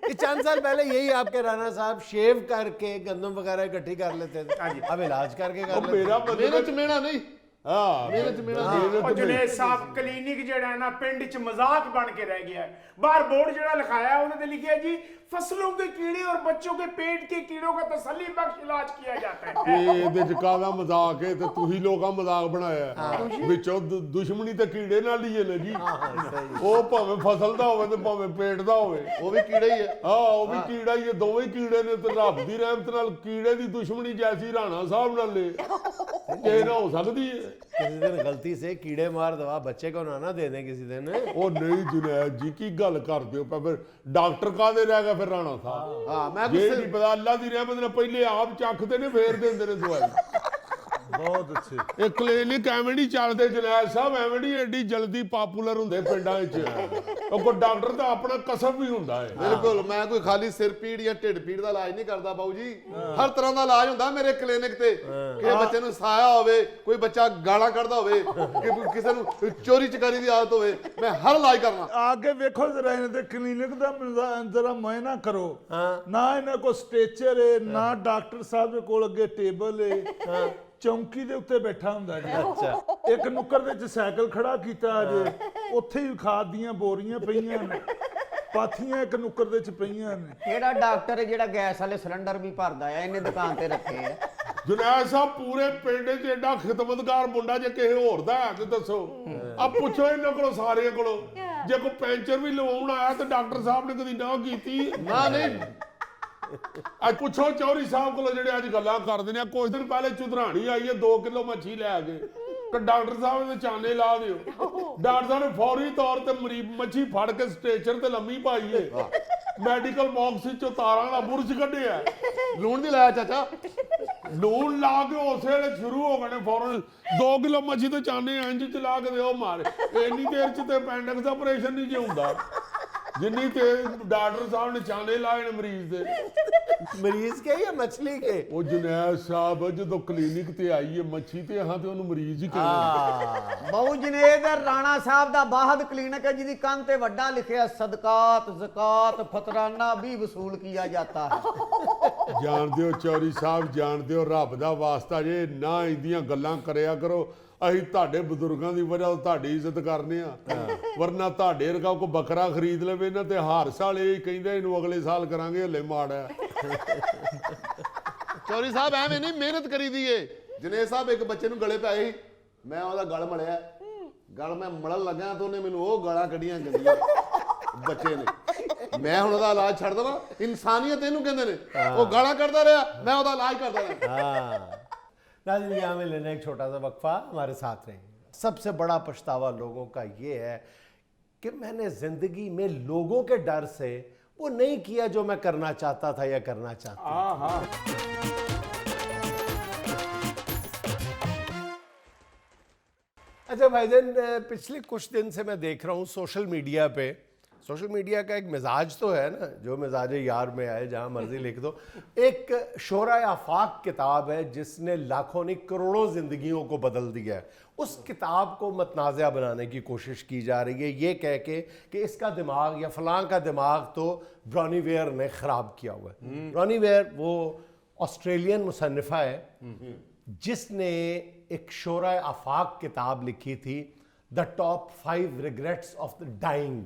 ये चंद साल पहले यही आपके राणा साहब शेव करके गंदम वगैरह इकट्ठी कर लेते थे, अब इलाज करके कर लेते ਮੇਰਾ ਮਿਹਨਤ ਮਤਲਬ ਚ ਮਿਹਣਾ ਨਹੀਂ। ਹਾਂ, ਮਿਹਨਤ ਚ ਮਿਹਣਾ ਉਹ ਜੁਨੇਦ ਸਾਹਿਬ, ਕਲੀਨਿਕ ਜਿਹੜਾ ਹੈ ਨਾ ਪਿੰਡ 'ਚ ਮਜ਼ਾਕ ਬਣ ਕੇ ਰਹਿ ਗਿਆ ਹੈ। ਬਾਹਰ बोर्ड ਜਿਹੜਾ ਲਿਖਾਇਆ ਉਹਦੇ ਤੇ ਲਿਖਿਆ ਜੀ फसलों के कीड़े और बच्चों के पेट के कीड़ों का तसल्ली बख्श इलाज किया जाता है। ਇਹਦੇ ਚ ਕਾਹਦਾ ਮਜ਼ਾਕ ਹੈ? ਤੇ ਤੁਸੀਂ ਲੋਕਾਂ ਮਜ਼ਾਕ ਬਣਾਇਆ ਵਿੱਚੋਂ ਦੁਸ਼ਮਣੀ ਤੇ ਕੀੜੇ ਨਾਲ ਹੀ ਹੈ ਨਾ ਜੀ। ਉਹ ਭਾਵੇਂ ਫਸਲ ਦਾ ਹੋਵੇ ਤੇ ਭਾਵੇਂ ਪੇਟ ਦਾ ਹੋਵੇ, ਉਹ ਵੀ ਕੀੜਾ ਹੀ ਹੈ। ਹਾਂ ਉਹ ਵੀ ਕੀੜਾ ਹੀ ਹੈ, ਦੋਵੇਂ ਕੀੜੇ ਨੇ। ਤੇ ਰੱਬ ਦੀ ਰਹਿਮਤ ਨਾਲ ਕੀੜੇ ਦੀ ਦੁਸ਼ਮਣੀ ਜੈਸੀ ਰਾਣਾ ਸਾਹਿਬ ਨਾਲ ਇਹ ਨਾ ਹੋ ਸਕਦੀ ਹੈ। किसी दिन गलती से कीड़े मार दवा बच्चे को ना दे दें किसी दिन। ਉਹ ਨਹੀਂ ਜੁਨੈਦ ਜੀ, ਕੀ ਗੱਲ ਕਰਦੇ ਹੋ? ਫਿਰ ਡਾਕਟਰ ਕਾਹਦੇ ਰਹਿ ਗਿਆ ਫਿਰ ਰਾਣਾ ਸਾਹਿਬ? ਹਾਂ, ਮੈਂ ਜੇ ਗੁੱਸੇ ਨਹੀਂ ਪਤਾ, ਅੱਲਾ ਦੀ ਰਹਿਮਤ ਨਾਲ ਪਹਿਲੇ ਆਪ ਚੱਖਦੇ ਨੇ, ਫੇਰ ਦਿੰਦੇ ਨੇ ਦਵਾਈ। ਬਹੁਤ ਅੱਛੇ। ਇਹ ਕਲੀਨਿਕ ਐਵੇਂ ਨਹੀਂ ਚੱਲਦੇ ਜਨੈਦ ਸਾਹਿਬ, ਐਵੇਂ ਨਹੀਂ ਐਡੀ ਜਲਦੀ ਪਪੂਲਰ ਹੁੰਦੇ ਪਿੰਡਾਂ 'ਚ। ਉਹ ਕੋਈ ਡਾਕਟਰ ਦਾ ਆਪਣਾ ਕਸਬ ਵੀ ਹੁੰਦਾ ਹੈ। ਬਿਲਕੁਲ, ਮੈਂ ਕੋਈ ਖਾਲੀ ਸਿਰ ਪੀੜ ਜਾਂ ਢਿੱਡ ਪੀੜ ਦਾ ਇਲਾਜ ਨਹੀਂ ਕਰਦਾ ਬਾਊ ਜੀ। ਹਰ ਤਰ੍ਹਾਂ ਦਾ ਇਲਾਜ ਹੁੰਦਾ ਮੇਰੇ ਕਲੀਨਿਕ ਤੇ। ਕਿਸੇ ਬੱਚੇ ਨੂੰ ਸਾਇਆ ਹੋਵੇ, ਕੋਈ ਬੱਚਾ ਗਾਲਾਂ ਕੱਢਦਾ ਹੋਵੇ, ਕਿ ਕਿਸੇ ਨੂੰ ਚੋਰੀ ਚਕਾਰੀ ਦੀ ਆਦਤ ਹੋਵੇ, ਮੈਂ ਹਰ ਇਲਾਜ ਕਰਨਾ। ਆ ਕੇ ਵੇਖੋ ਜਰਾ ਇਹਨਾਂ ਦੇ ਕਲੀਨਿਕ ਦਾ ਜਰਾ ਮੁਆਇਨਾ ਕਰੋ। ਨਾ ਇਹਨਾਂ ਕੋਲ ਸਟ੍ਰੈਚਰ ਹੈ, ਨਾ ਡਾਕਟਰ ਸਾਹਿਬ ਦੇ ਕੋਲ ਅੱਗੇ ਟੇਬਲ ਹੈ, ਚੌਂਕੀ ਦੇ ਉੱਤੇ ਬੈਠਾ ਹੁੰਦਾ ਜੀ। अच्छा, ਇੱਕ ਨੁੱਕਰ ਵਿੱਚ ਸਾਈਕਲ ਖੜਾ ਕੀਤਾ ਜੇ, ਉੱਥੇ ਹੀ ਖਾਦ ਦੀਆਂ ਬੋਰੀਆਂ ਪਈਆਂ ਨੇ, ਪਾਥੀਆਂ ਇੱਕ ਨੁੱਕਰ ਦੇ ਚ ਪਈਆਂ ਨੇ। ਕਿਹੜਾ ਡਾਕਟਰ ਹੈ ਜਿਹੜਾ ਗੈਸ ਵਾਲੇ ਸਿਲੰਡਰ ਵੀ ਭਰਦਾ ਆ? ਇਹਨੇ ਦੁਕਾਨ ਤੇ ਰੱਖੇ ਆ। ਜੁਨੈਦ ਸਾਹਿਬ, ਪੂਰੇ ਪਿੰਡ 'ਚ ਐਡਾ ਖਿਦਮਤਗਾਰ ਮੁੰਡਾ ਜੇ ਕਿਸੇ ਹੋਰ ਦਾ ਹੈ ਤੇ ਦੱਸੋ। ਆ ਪੁੱਛੋ ਇਹਨਾਂ ਕੋਲੋਂ, ਸਾਰਿਆਂ ਕੋਲੋਂ। ਜੇ ਕੋਈ ਪੈਂਚਰ ਵੀ ਲਵਾਉਣ ਆਇਆ ਤੇ ਡਾਕਟਰ ਸਾਹਿਬ ਨੇ ਕਦੀ ਨਾ ਕੀਤੀ? ਨਾ ਨਹੀਂ, ਅੱਜ ਪੁੱਛੋ ਚੌਧਰੀ ਸਾਹਿਬ ਕੋਲੋਂ ਜਿਹੜੇ ਅੱਜ ਗੱਲਾਂ ਕਰਦੇ ਨੇ, ਕੁਝ ਦਿਨ ਪਹਿਲੇ ਚੁਧਰਾਣੀ ਆਈ ਹੈ 2 ਕਿਲੋ ਮੱਛੀ ਲੈ ਕੇ, ਤੇ ਡਾਕਟਰ ਸਾਹਿਬ ਦੇ ਚਾਨੇ ਲਾ ਦਿਓ। ਡਾਕਟਰ ਸਾਹਿਬ ਨੇ ਫੌਰੀ ਤੌਰ ਤੇ ਮਰੀਜ਼ ਮੱਛੀ ਫੜ ਕੇ ਸਟੇਚਰ ਤੇ ਲੰਮੀ ਪਾਈ ਹੈ, ਮੈਡੀਕਲ ਬਾਕਸ ਵਿੱਚੋਂ ਤਾਰਾਂ ਵਾਲਾ ਬੁਰਸ਼ ਕੱਢਿਆ, ਲੂਣ ਨਹੀਂ ਲਾਇਆ ਚਾਚਾ, ਲੂਣ ਲਾ ਕੇ ਉਸੇ ਵੇਲੇ ਸ਼ੁਰੂ ਹੋ ਗਏ ਨੇ ਫੌਰਨ 2 ਕਿਲੋ ਮੱਛੀ ਤੇ ਚਾਨੇ ਇੰਜ ਚਲਾ ਕੇ ਦਿਓ ਮਾਰ। ਇੰਨੀ ਦੇਰ ਚ ਤੇ ਪੈਂਡਿਕਸ ਆਪਰੇਸ਼ਨ ਨਹੀਂ ਜੇ ਹੁੰਦਾ ਜਿੰਨੀ ਤੇ ਡਾਕਟਰ ਸਾਹਿਬ ਨੇ ਚਾਨੇ ਲਾਏ ਨੇ ਮਰੀਜ਼ ਦੇ। मरीज के या मछली के? ਉਹ ਜੁਨੈਦ ਸਾਹਿਬ ਜਦੋਂ ਕਲੀਨਿਕ ਤੇ ਆਈ ਹੈ ਮੱਛੀ ਤੇ ਹਾਂ ਤੇ ਉਹਨੂੰ ਮਰੀਜ਼ ਹੀ ਕਹਿੰਦੇ। ਬਹੁ ਜਨੇਦ ਰਾਣਾ ਸਾਹਿਬ ਦਾ ਬਾਹਦ ਕਲੀਨਿਕ ਹੈ ਜਿਹਦੀ ਕੰਧ ਤੇ ਵੱਡਾ ਲਿਖਿਆ ਸਦਕਾਤ ਜ਼ਕਾਤ ਫਤਰਾਨਾ ਵੀ ਵਸੂਲ ਕੀਆ ਜਾਤਾ ਹੈ। ਜਾਣਦੇ ਹੋ ਚੌਧਰੀ ਸਾਹਿਬ, ਜਾਣਦੇ ਹੋ ਰੱਬ ਦਾ ਵਾਸਤਾ ਜੇ ਨਾ ਇੰਦੀਆਂ ਗੱਲਾਂ ਕਰਿਆ ਕਰੋ। ਅਸੀਂ ਤੁਹਾਡੇ ਬਜ਼ੁਰਗਾਂ ਦੀ ਵਜ੍ਹਾ ਤੋਂ ਤੁਹਾਡੀ ਇੱਜ਼ਤ ਕਰਨੇ ਆ, ਵਰਨਾ ਤੁਹਾਡੇ ਵਰਗਾ ਕੋਈ ਬੱਕਰਾ ਖਰੀਦ ਲਵੇ ਨਾ ਤੇ ਹਰ ਸਾਲ ਇਹ ਕਹਿੰਦੇ ਇਹਨੂੰ ਅਗਲੇ ਸਾਲ ਕਰਾਂਗੇ, ਹਲੇ ਮਾੜਾ। ਚੌਧਰੀ ਸਾਹਿਬ ਐਵੇਂ ਨਹੀਂ ਮਿਹਨਤ ਕਰੀਦੀ ਏ। ਜਨੇਦ ਸਾਹਿਬ ਇੱਕ ਬੱਚੇ ਨੂੰ ਗਲੇ ਪੈ ਗਈ, ਮੈਂ ਉਹਦਾ ਗਲ ਮਲਿਆ, ਗਲ ਮੈਂ ਮਲਣ ਲੱਗਾ ਤਾਂ ਉਹਨੇ ਮੈਨੂੰ ਉਹ ਗਾਲਾਂ ਕੱਢੀਆਂ ਗੰਦੀਆਂ ਬੱਚੇ ਨੇ। ਮੈਂ ਹੁਣ ਉਹਦਾ ਇਲਾਜ ਛੱਡ ਦਵਾਂ? ਇਨਸਾਨੀਅਤ ਇਹਨੂੰ ਕਹਿੰਦੇ ਨੇ। ਉਹ ਗਾਲਾਂ ਕੱਢਦਾ ਰਿਹਾ, ਮੈਂ ਉਹਦਾ ਇਲਾਜ करता रहा। नाज़रीन, यहाँ में लेना एक छोटा सा वक्फा, हमारे साथ रहेंगे। सबसे बड़ा पछतावा लोगों का ये है कि मैंने ज़िंदगी में लोगों के डर से वो नहीं किया जो मैं करना चाहता था या करना चाहता था। अच्छा भाईजान, पिछले कुछ दिन से मैं देख रहा हूँ सोशल मीडिया पे, सोशल मीडिया का एक मिजाज तो है ना, जो मिजाज यार में आए जहाँ मर्जी लिख दो। एक शोरा आफाक किताब है जिसने लाखों नहीं करोड़ों जिंदगियों को बदल दिया है। उस किताब को मतनाज़ा बनाने की कोशिश की जा रही है, ये कह के कि इसका दिमाग या फलां का दिमाग तो ब्रॉनीवेयर ने ख़राब किया हुआ है। ब्रॉनीवेयर वो ऑस्ट्रेलियन मुसन्निफ़ा है जिसने एक शोरा आफाक किताब लिखी थी, the top 5 regrets of the dying.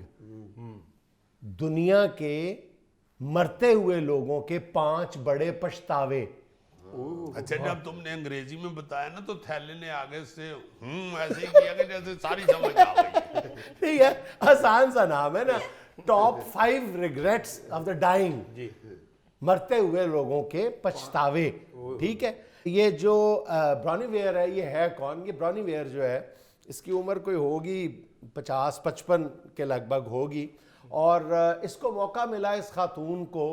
दुनिया के मरते हुए लोगों के 5 बड़े पछतावे। अच्छा, जब तुमने अंग्रेजी में बताया ना तो थैले ने आगे से ऐसे ही किया कि जैसे सारी समझ आ गई। नहीं है, आसान सा नाम है ना, top 5 regrets of the dying, मरते हुए लोगों के पछतावे। ठीक है, ये जो ब्रॉनीवेयर है, ये है कौन? ये ब्रॉनीवेयर जो है, इसकी उम्र कोई होगी 50-55 के लगभग होगी, और इसको मौका मिला इस खातून को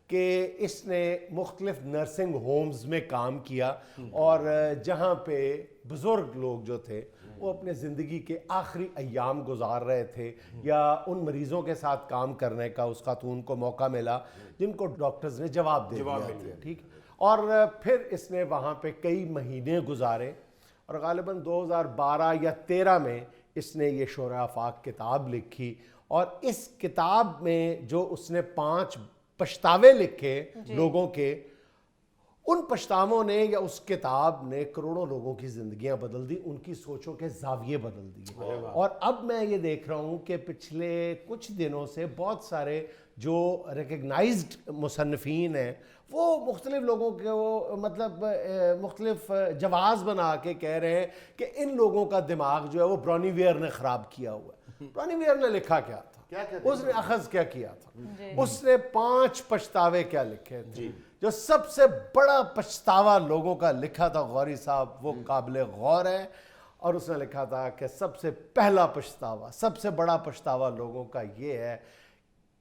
कि इसने मुख्तलिफ नर्सिंग होम्स में काम किया, और जहाँ पे बुज़ुर्ग लोग जो थे वो अपने ज़िंदगी के आखिरी अय्याम गुजार रहे थे, या उन मरीज़ों के साथ काम करने का उस खातून को मौका मिला जिनको डॉक्टर्स ने जवाब दे दिया। ठीक, और फिर इसने वहाँ पे कई महीने गुजारे, और ग़ालिबन 2012 या 13 में इसने ये शोरा आफाक किताब लिखी। और इस किताब में जो उसने 5 पछतावे लिखे लोगों के, उन पछतावों ने या उस किताब ने करोड़ों लोगों की ज़िंदगियां बदल दी, उनकी सोचों के ज़ाविये बदल दिए। और अब मैं ये देख रहा हूँ कि पिछले कुछ दिनों से बहुत सारे जो रिकग्नाइज्ड मुसन्निफ़ीन हैं वो मुख्तलिफ लोगों के वो मतलब मुख्तलिफ जवाज़ बना के कह रहे हैं कि इन लोगों का दिमाग जो है वो ब्रॉनीवेयर ने ख़राब किया हुआ है। ब्रॉनीवेयर ने लिखा क्या था, उसने अखज़ क्या किया था, उसने 5 पछतावे क्या लिखे थे। जो सबसे बड़ा पछतावा लोगों का लिखा था गौरी साहब, वो काबिल गौर है। और उसने लिखा था कि सबसे पहला पछतावा, सबसे बड़ा पछतावा लोगों का ये है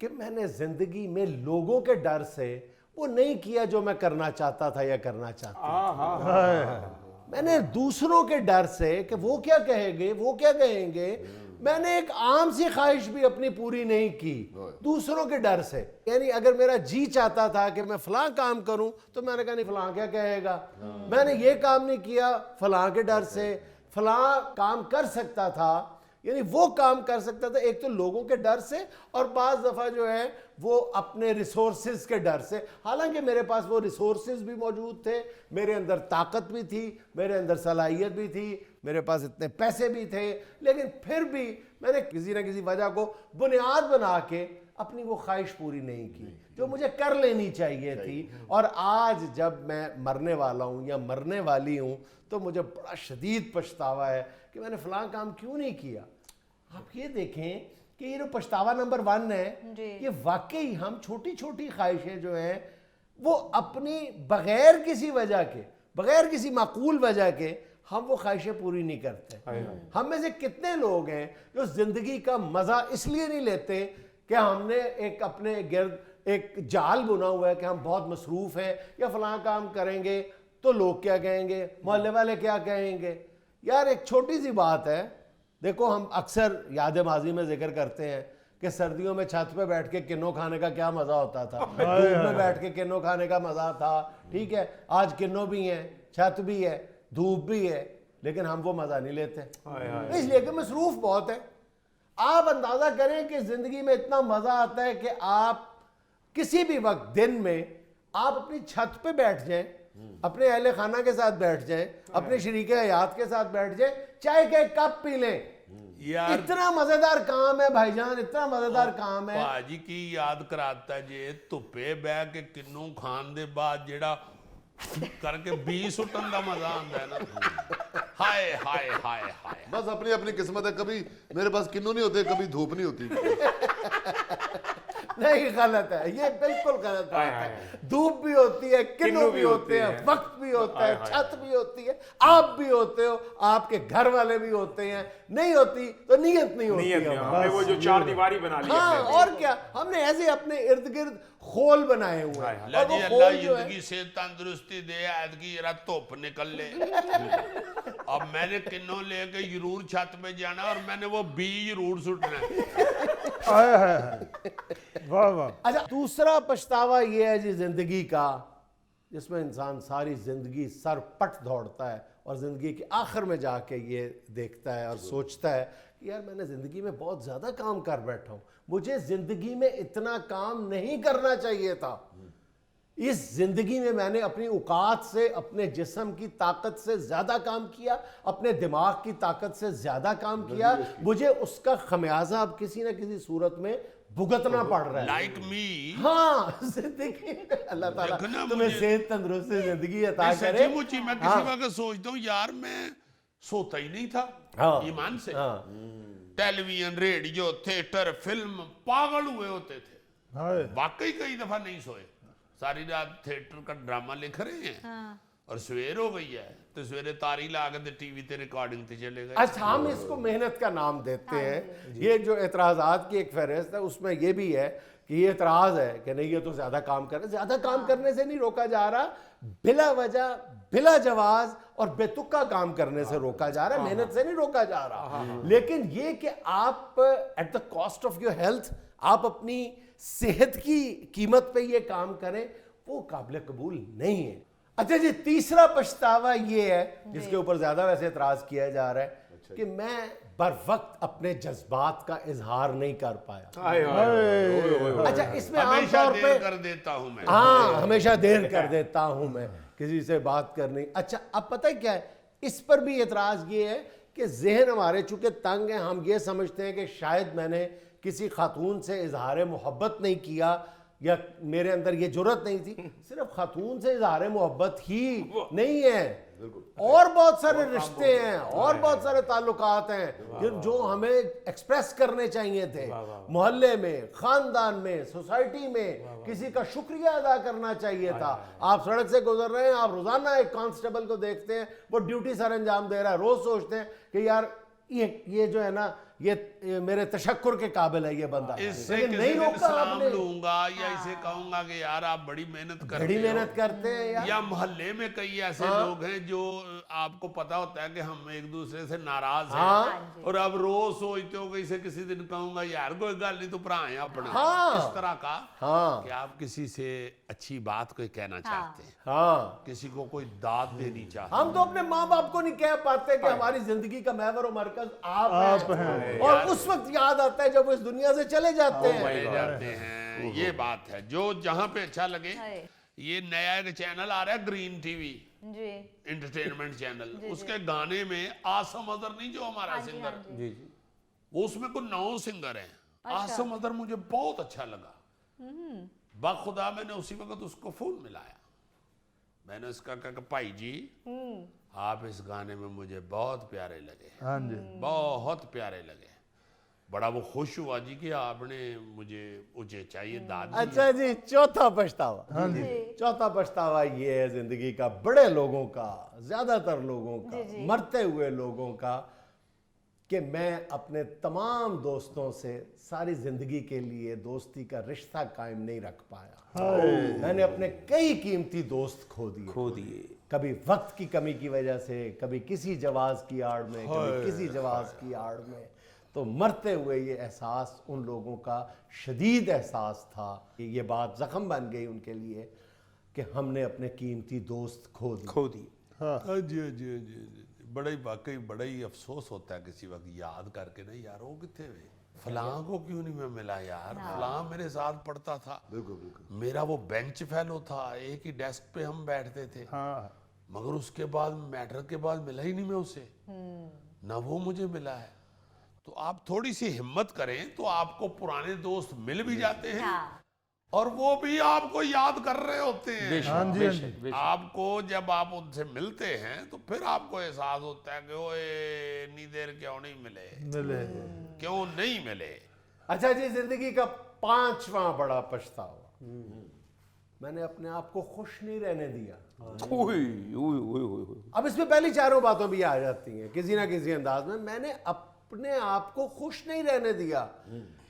कि मैंने ज़िंदगी में लोगों के डर से वो नहीं किया जो मैं करना चाहता था या करना चाहता था। मैंने दूसरों के डर से कि वो क्या कहेंगे, वो क्या कहेंगे, मैंने एक आम सी ख्वाहिश भी अपनी पूरी नहीं की दूसरों के डर से। यानी अगर मेरा जी चाहता था कि मैं फलां काम करूं तो मैंने कहा नहीं, फलां क्या कहेगा। मैंने ये काम नहीं किया फलां के डर से, फलां काम कर सकता था, यानी वो काम कर सकता था एक तो लोगों के डर से, और बाज़ दफ़ा जो है वो अपने रिसोर्सेज के डर से। हालांकि मेरे पास वो रिसोर्सेज भी मौजूद थे, मेरे अंदर ताकत भी थी, मेरे अंदर सलाहियत भी थी, मेरे पास इतने पैसे भी थे, लेकिन फिर भी मैंने किसी न किसी वजह को बुनियाद बना के अपनी वो ख्वाहिश पूरी नहीं की जो मुझे कर लेनी चाहिए थी। और आज जब मैं मरने वाला हूँ या मरने वाली हूँ तो मुझे बड़ा शदीद पछतावा है कि मैंने फ़लाँ काम क्यों नहीं किया। आप ये देखें कि ये जो पछतावा नंबर 1 है, ये वाकई हम छोटी छोटी ख्वाहिशें जो हैं وہ اپنی بغیر کسی وجہ کے، بغیر کسی معقول وجہ کے ہم وہ خواہشیں پوری نہیں کرتے. ہم میں سے کتنے لوگ ہیں جو زندگی کا مزہ اس لیے نہیں لیتے کہ ہم نے ایک اپنے گرد ایک جال بنا ہوا ہے کہ ہم بہت مصروف ہیں یا فلاں کام کریں گے تو لوگ کیا کہیں گے، محلے والے کیا کہیں گے. یار ایک چھوٹی سی بات ہے، دیکھو ہم اکثر یاد ماضی میں ذکر کرتے ہیں کہ سردیوں میں چھت پہ بیٹھ کے کنو کھانے کا کیا مزہ ہوتا تھا، دھوپ میں بیٹھ کے کنو کھانے کا مزہ تھا. ٹھیک ہے، آج کنو بھی ہیں، چھت بھی ہے، دھوپ بھی ہے، لیکن ہم وہ مزہ نہیں لیتے اس لیے کہ مصروف بہت ہے. آپ اندازہ کریں کہ زندگی میں اتنا مزہ آتا ہے کہ آپ کسی بھی وقت دن میں آپ اپنی چھت پہ بیٹھ جائیں، اپنے اہل خانہ کے ساتھ بیٹھ جائیں، اپنے شریک حیات کے ساتھ بیٹھ جائیں، چائے کا ایک کپ پی لیں. اتنا مزیدار کام ہے بھائی جان، اتنا مزیدار کام ہے. ਭਾਜੀ ਕੀ ਯਾਦ ਕਰਾਤਾ ਜੇ ਧੁੱਪੇ ਬਹਿ ਕੇ ਕਿੰਨੂ ਖਾਣ ਦੇ ਬਾਅਦ ਜਿਹੜਾ ਕਰਕੇ 20 ਸੁੱਟਣ ਦਾ ਮਜ਼ਾ ਆਉਂਦਾ ਹੈ ਨਾ, ਹਾਏ ਹਾਏ ਹਾਏ ਹਾਏ. बस अपनी अपनी किस्मत है, कभी मेरे पास किन्नू नहीं होते, कभी धूप नहीं होती. نہیں غلط ہے، یہ بالکل غلط بات ہے. دھوپ بھی ہوتی ہے، کنو بھی ہوتے ہیں، وقت بھی ہوتا ہے، چھت بھی ہوتی ہے، آپ بھی ہوتے ہو، آپ کے گھر والے بھی ہوتے ہیں. نہیں ہوتی تو نیت نہیں ہوتی. ہم نے وہ جو چار دیواری بنا لی. ہاں اور کیا، ہم نے ایسے اپنے ارد گرد خول بنائے ہوئے ہیں. اللہ جی اللہ زندگی سے تندرستی دے، ایتکی ذرا دھوپ نکل لے. اب میں نے کنو لے کے ضرور چھت پہ جانا اور میں نے وہ بی ضرور سٹنا ہے. واہ واہ. اچھا دوسرا پچھتاوا یہ ہے جی زندگی کا، جس میں انسان ساری زندگی سر پٹ دوڑتا ہے اور زندگی کے آخر میں جا کے یہ دیکھتا ہے اور سوچتا ہے کہ یار میں نے زندگی میں بہت زیادہ کام کر بیٹھا ہوں، مجھے زندگی میں اتنا کام نہیں کرنا چاہیے تھا. اس زندگی میں میں نے اپنی اوقات سے، اپنے جسم کی طاقت سے زیادہ کام کیا، اپنے دماغ کی طاقت سے زیادہ کام کیا، مجھے اس کا خمیازہ اب کسی نہ کسی صورت میں بھگتنا پڑ رہا ہے. Like me. ہاں زندگی میں اللہ تعالیٰ تمہیں صحت تندرستی زندگی عطا کرے. سچی مچی میں کسی وقت سوچتا ہوں یار میں سوتا ہی نہیں تھا ایمان سے. ٹیلی ویژن، ریڈیو، تھیٹر، فلم، پاگل ہوئے ہوتے تھے. واقعی کئی دفعہ نہیں سوئے، ساری رات تھیٹر کا ڈرامہ لکھ رہے ہیں اور سویر ہو گئی ہے تو سویرے تاری لا کے ٹی وی تے ریکارڈنگ تے چلے گئے. اچھا ہم اس کو محنت کا نام دیتے ہیں. یہ جو اعتراضات کی ایک فہرست ہے اس میں یہ بھی ہے کہ یہ اعتراض ہے کہ نہیں یہ تو زیادہ کام کر رہے. زیادہ کام کرنے سے نہیں روکا جا رہا، بلا وجہ بلا جواز اور بے تکا کام کرنے سے روکا جا رہا ہے، محنت سے نہیں روکا جا رہا. لیکن یہ کہ آپ at the cost of your health آپ اپنی صحت کی قیمت پہ یہ کام کریں، وہ قابل قبول نہیں ہے. اچھا جی تیسرا پچھتاوا یہ ہے جس کے اوپر زیادہ ویسے اعتراض کیا جا رہا ہے کہ میں بر وقت اپنے جذبات کا اظہار نہیں کر پایا. اچھا اس میں عام ہمیشہ طور پہ دیر کر دیتا ہوں میں. ہاں ہمیشہ دیر کر دیتا ہوں میں کسی سے بات کرنی. اچھا اب پتہ کیا ہے، اس پر بھی اعتراض یہ ہے کہ ذہن ہمارے چونکہ تنگ ہیں، ہم یہ سمجھتے ہیں کہ شاید میں نے کسی خاتون سے اظہار محبت نہیں کیا یا میرے اندر یہ جرت نہیں تھی. صرف خاتون سے اظہار محبت ہی نہیں ہے، اور بہت سارے رشتے ہیں اور بہت سارے تعلقات ہیں جو ہمیں ایکسپریس کرنے چاہیے تھے. محلے میں، خاندان میں، سوسائٹی میں کسی کا شکریہ ادا کرنا چاہیے تھا. آپ سڑک سے گزر رہے ہیں، آپ روزانہ ایک کانسٹیبل کو دیکھتے ہیں وہ ڈیوٹی سر انجام دے رہا ہے، روز سوچتے ہیں کہ یار یہ جو ہے نا یہ میرے تشکر کے قابل ہے یہ بندہ. اس سے لیکن کسی نہیں دن روکا آپ سلام نے. لوں گا یا اسے کہوں گا کہ یار آپ بڑی محنت کرتے بڑی ہو. محنت کرتے ہیں یار. یا محلے میں کئی ایسے لوگ ہیں جو آپ کو پتا ہوتا ہے کہ ہم ایک دوسرے سے ناراض ہیں اور اب روز سوچتے ہو کہ اسے کسی دن کہوں گا یار کوئی گل نہیں تو پرا ہیں اپنا. اس طرح کا کہ آپ کسی سے اچھی بات کوئی کہنا چاہتے ہیں، کسی کو کوئی داد دینی چاہتے ہیں. ہم تو اپنے ماں باپ کو نہیں کہہ پاتے کہ ہماری زندگی کا محور و مرکز آپ ہیں، اور اس وقت یاد آتا ہے جب وہ اس دنیا سے چلے جاتے ہیں. یہ بات ہے جو جہاں پہ اچھا لگے. یہ نیا ایک چینل آ رہا ہے green TV entertainment channel, اس کے گانے میں آسم اظہر نہیں جو ہمارا سنگر، وہ اس میں کوئی 9 سنگر ہیں. آسم اظہر مجھے بہت اچھا لگا. بخدا میں نے اسی وقت اس کو فون ملایا، میں نے اس کا کہا کہ بھائی جی آپ اس گانے میں مجھے بہت پیارے لگے، بہت پیارے لگے. बड़ा वो खुश हुआ जी कि आपने मुझे चाहिए दाद दी। अच्छा जी, चौथा पछतावा। हाँ जी। चौथा पछतावा ये है जिंदगी का, बड़े लोगों का, ज्यादातर लोगों का, मरते हुए लोगों का, कि मैं अपने तमाम दोस्तों से सारी जिंदगी के लिए दोस्ती का रिश्ता कायम नहीं रख पाया। मैंने अपने कई कीमती दोस्त खो दिए। कभी वक्त की कमी की वजह से, कभी किसी जवाज की आड़ में, कभी किसी जवाज की आड़ में। तो मरते हुए ये एहसास उन लोगों का शदीद एहसास था कि ये बात ज़ख्म बन गई उनके लिए कि हमने अपने कीमती दोस्त खो दी। हाँ जी हाँ जी हाँ जी हाँ जी। बड़ा ही वाकई बड़ा ही अफसोस होता है किसी वक्त याद करके, नहीं यार वो कितने हुए, फलां को क्यों नहीं मैं मिला यार, फलां मेरे साथ पढ़ता था, मेरा वो बेंच फेलो था, एक ही डेस्क पे हम बैठते थे, मगर उसके बाद मैट्रिक के बाद मिला ही नहीं मैं उसे, ना वो मुझे मिला है। तो आप थोड़ी सी हिम्मत करें तो आपको पुराने दोस्त मिल भी जाते हैं और वो भी आपको याद कर रहे होते हैं। हाँ जी, हाँ जी। आपको जब आप उनसे मिलते हैं तो फिर आपको एहसास होता है कि ओए इतनी देर क्यों नहीं मिले, क्यों नहीं मिले। अच्छा जी, जिंदगी का पांचवा बड़ा पछतावा, मैंने अपने आप को खुश नहीं रहने दिया। अब इसमें पहली चारों बातों भी आ जाती हैं किसी ना किसी अंदाज में। मैंने अपने आप को खुश नहीं रहने दिया।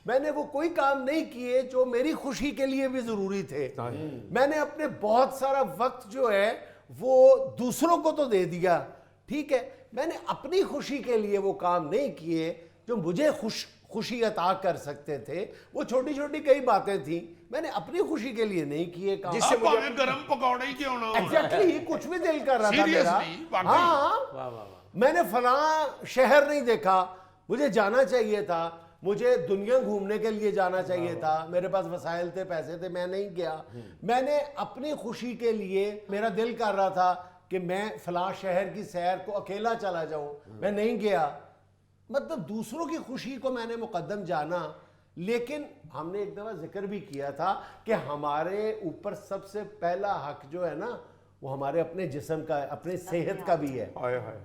मैंने वो कोई काम नहीं किए जो मेरी खुशी के लिए भी जरूरी थे। मैंने अपने बहुत सारा वक्त जो है वो दूसरों को तो दे दिया, ठीक है, मैंने अपनी खुशी के लिए वो काम नहीं किए जो मुझे खुशी अता कर सकते थे। वो छोटी छोटी कई बातें थी, मैंने अपनी खुशी के लिए नहीं किए काम। जिससे मुझे गरम पकौड़े ही क्यों ना हो। एग्जैक्टली, कुछ भी दिल कर रहा था मेरा। वाकई। हाँ, मैंने फलां शहर नहीं देखा, मुझे जाना चाहिए था, मुझे दुनिया घूमने के लिए जाना चाहिए था, मेरे पास वसाइल थे, पैसे थे, मैं नहीं गया। मैंने अपनी खुशी के लिए, मेरा दिल कर रहा था कि मैं फलां शहर की सैर को अकेला चला जाऊं, मैं नहीं गया। मतलब दूसरों की खुशी को मैंने मुकद्दम जाना। लेकिन हमने एक दफा जिक्र भी किया था कि हमारे ऊपर सबसे पहला हक जो है ना, वो हमारे अपने जिस्म का, अपने सेहत का भी है।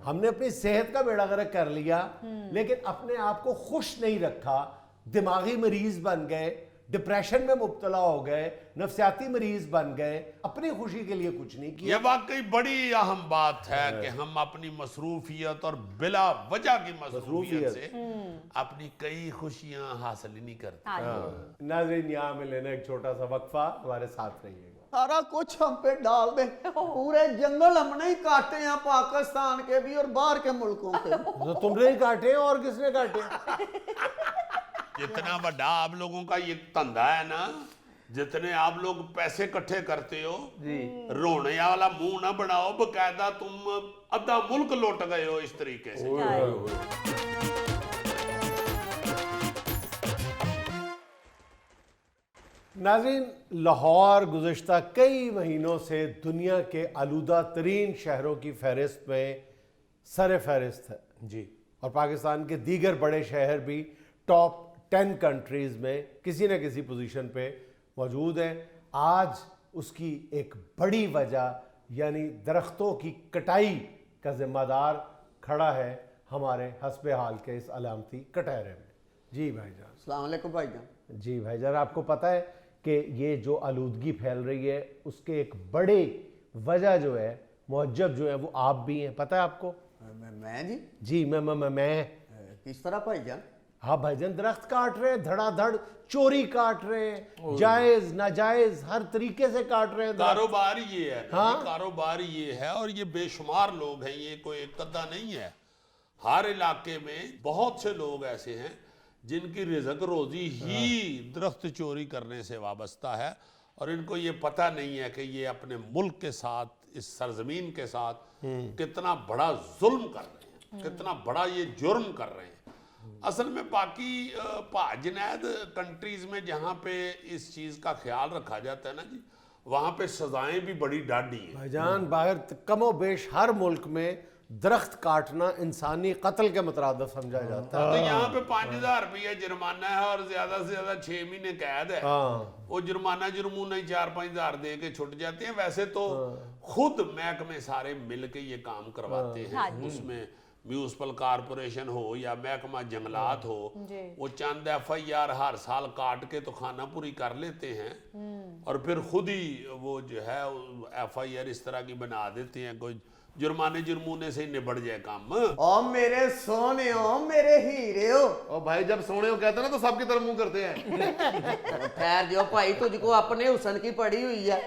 हमने अपनी सेहत का बेड़ा गर्क कर लिया, लेकिन अपने आप को खुश नहीं रखा, दिमागी मरीज बन गए, डिप्रेशन में मुब्तला हो गए, नफ्सियाती मरीज बन गए, अपनी खुशी के लिए कुछ नहीं किया। ये वाकई बड़ी अहम बात है कि हम अपनी मसरूफियत और बिला वजह की मसरूफियत से अपनी कई खुशियां हासिल ही नहीं करते। नाज़रीन, यहाँ में लेना एक छोटा सा वक्फा, हमारे साथ रहिएगा। सारा कुछ हम पे डाल दे, पूरे जंगल हमने ही काटे हैं, पाकिस्तान के भी और बाहर के मुल्कों के। तो तुमने ही काटे और किसने काटे? जितना बड़ा आप लोगों का ये धंधा है ना, जितने आप लोग पैसे इकट्ठे करते हो, रोने वाला मुंह ना बनाओ, बकायदा तुम अद्धा मुल्क लौट गए हो इस तरीके से। नाज़रीन, लाहौर गुज़िश्ता कई महीनों से दुनिया के आलूदा तरीन शहरों की फहरिस्त में सर फहरिस्त है जी, और पाकिस्तान के दीगर बड़े शहर भी टॉप 10 कंट्रीज़ में किसी न किसी पोजीशन पे मौजूद हैं। आज उसकी एक बड़ी वजह यानी दरख्तों की कटाई का ज़िम्मेदार खड़ा है हमारे हस्बे हाल के इस अलामती कटहरे में। जी भाईजान। अस्सलाम वालेकुम भाईजान। जी भाईजान, आपको पता है कि ये जो आलूदगी फैल रही है उसके एक बड़ी वजह जो है, मुअज्जब जो है, वो आप भी हैं, पता है आपको? मैं जी? जी मैं किस तरह भाईजान? हाँ भाईजान, दरख्त काट रहे हैं, धड़ाधड़ चोरी काट रहे हैं, जायज नाजायज हर तरीके से काट रहे हैं। कारोबार ये है, हाँ? कारोबार ये है, और ये बेशुमार लोग हैं, ये कोई एक कद्दा नहीं है। हर इलाके में बहुत से लोग ऐसे हैं जिनकी रिज़्क रोजी ही दरख्त चोरी करने से वाबस्ता है, और इनको ये पता नहीं है कि ये अपने मुल्क के साथ, इस सरजमीन के साथ कितना बड़ा जुल्म कर रहे हैं, कितना बड़ा ये जुर्म कर रहे हैं। असल में बाकी पाजनैद कंट्रीज में जहाँ पे इस चीज़ का ख्याल रखा जाता है ना जी, वहाँ पे सजाएं भी बड़ी डाढ़ी हैं भाईजान। बाहर कमो बेश हर मुल्क में दरख्त काटना इंसानी कत्ल के मुतरादिफ समझा जाता है। तो यहाँ पे 5,000 रुपया जुर्माना है और ज्यादा से ज्यादा 6 महीने कैद है। वो जुर्माना जुर्मूना ही 4-5 हज़ार दे के छुट जाते हैं। वैसे तो खुद महकमे सारे मिल के ये काम करवाते हैं, उसमें म्यूनसिपल कारपोरेशन हो या महकमा जंगलात हो, जी। वो चंद FIR हर साल काट के तो खाना पूरी कर लेते हैं और फिर खुद ही वो जो है FIR इस तरह की बना देते हैं, कोई जुर्माने से ही निबड़ जाए काम। ओ मेरे सोने हो, मेरे हीरे हो। और भाई जब सोने को कहते हैं ना तो सबकी तरफ मुंह करते हैं। ठहर जाओ भाई, तुझको अपने हुसन की पड़ी हुई है।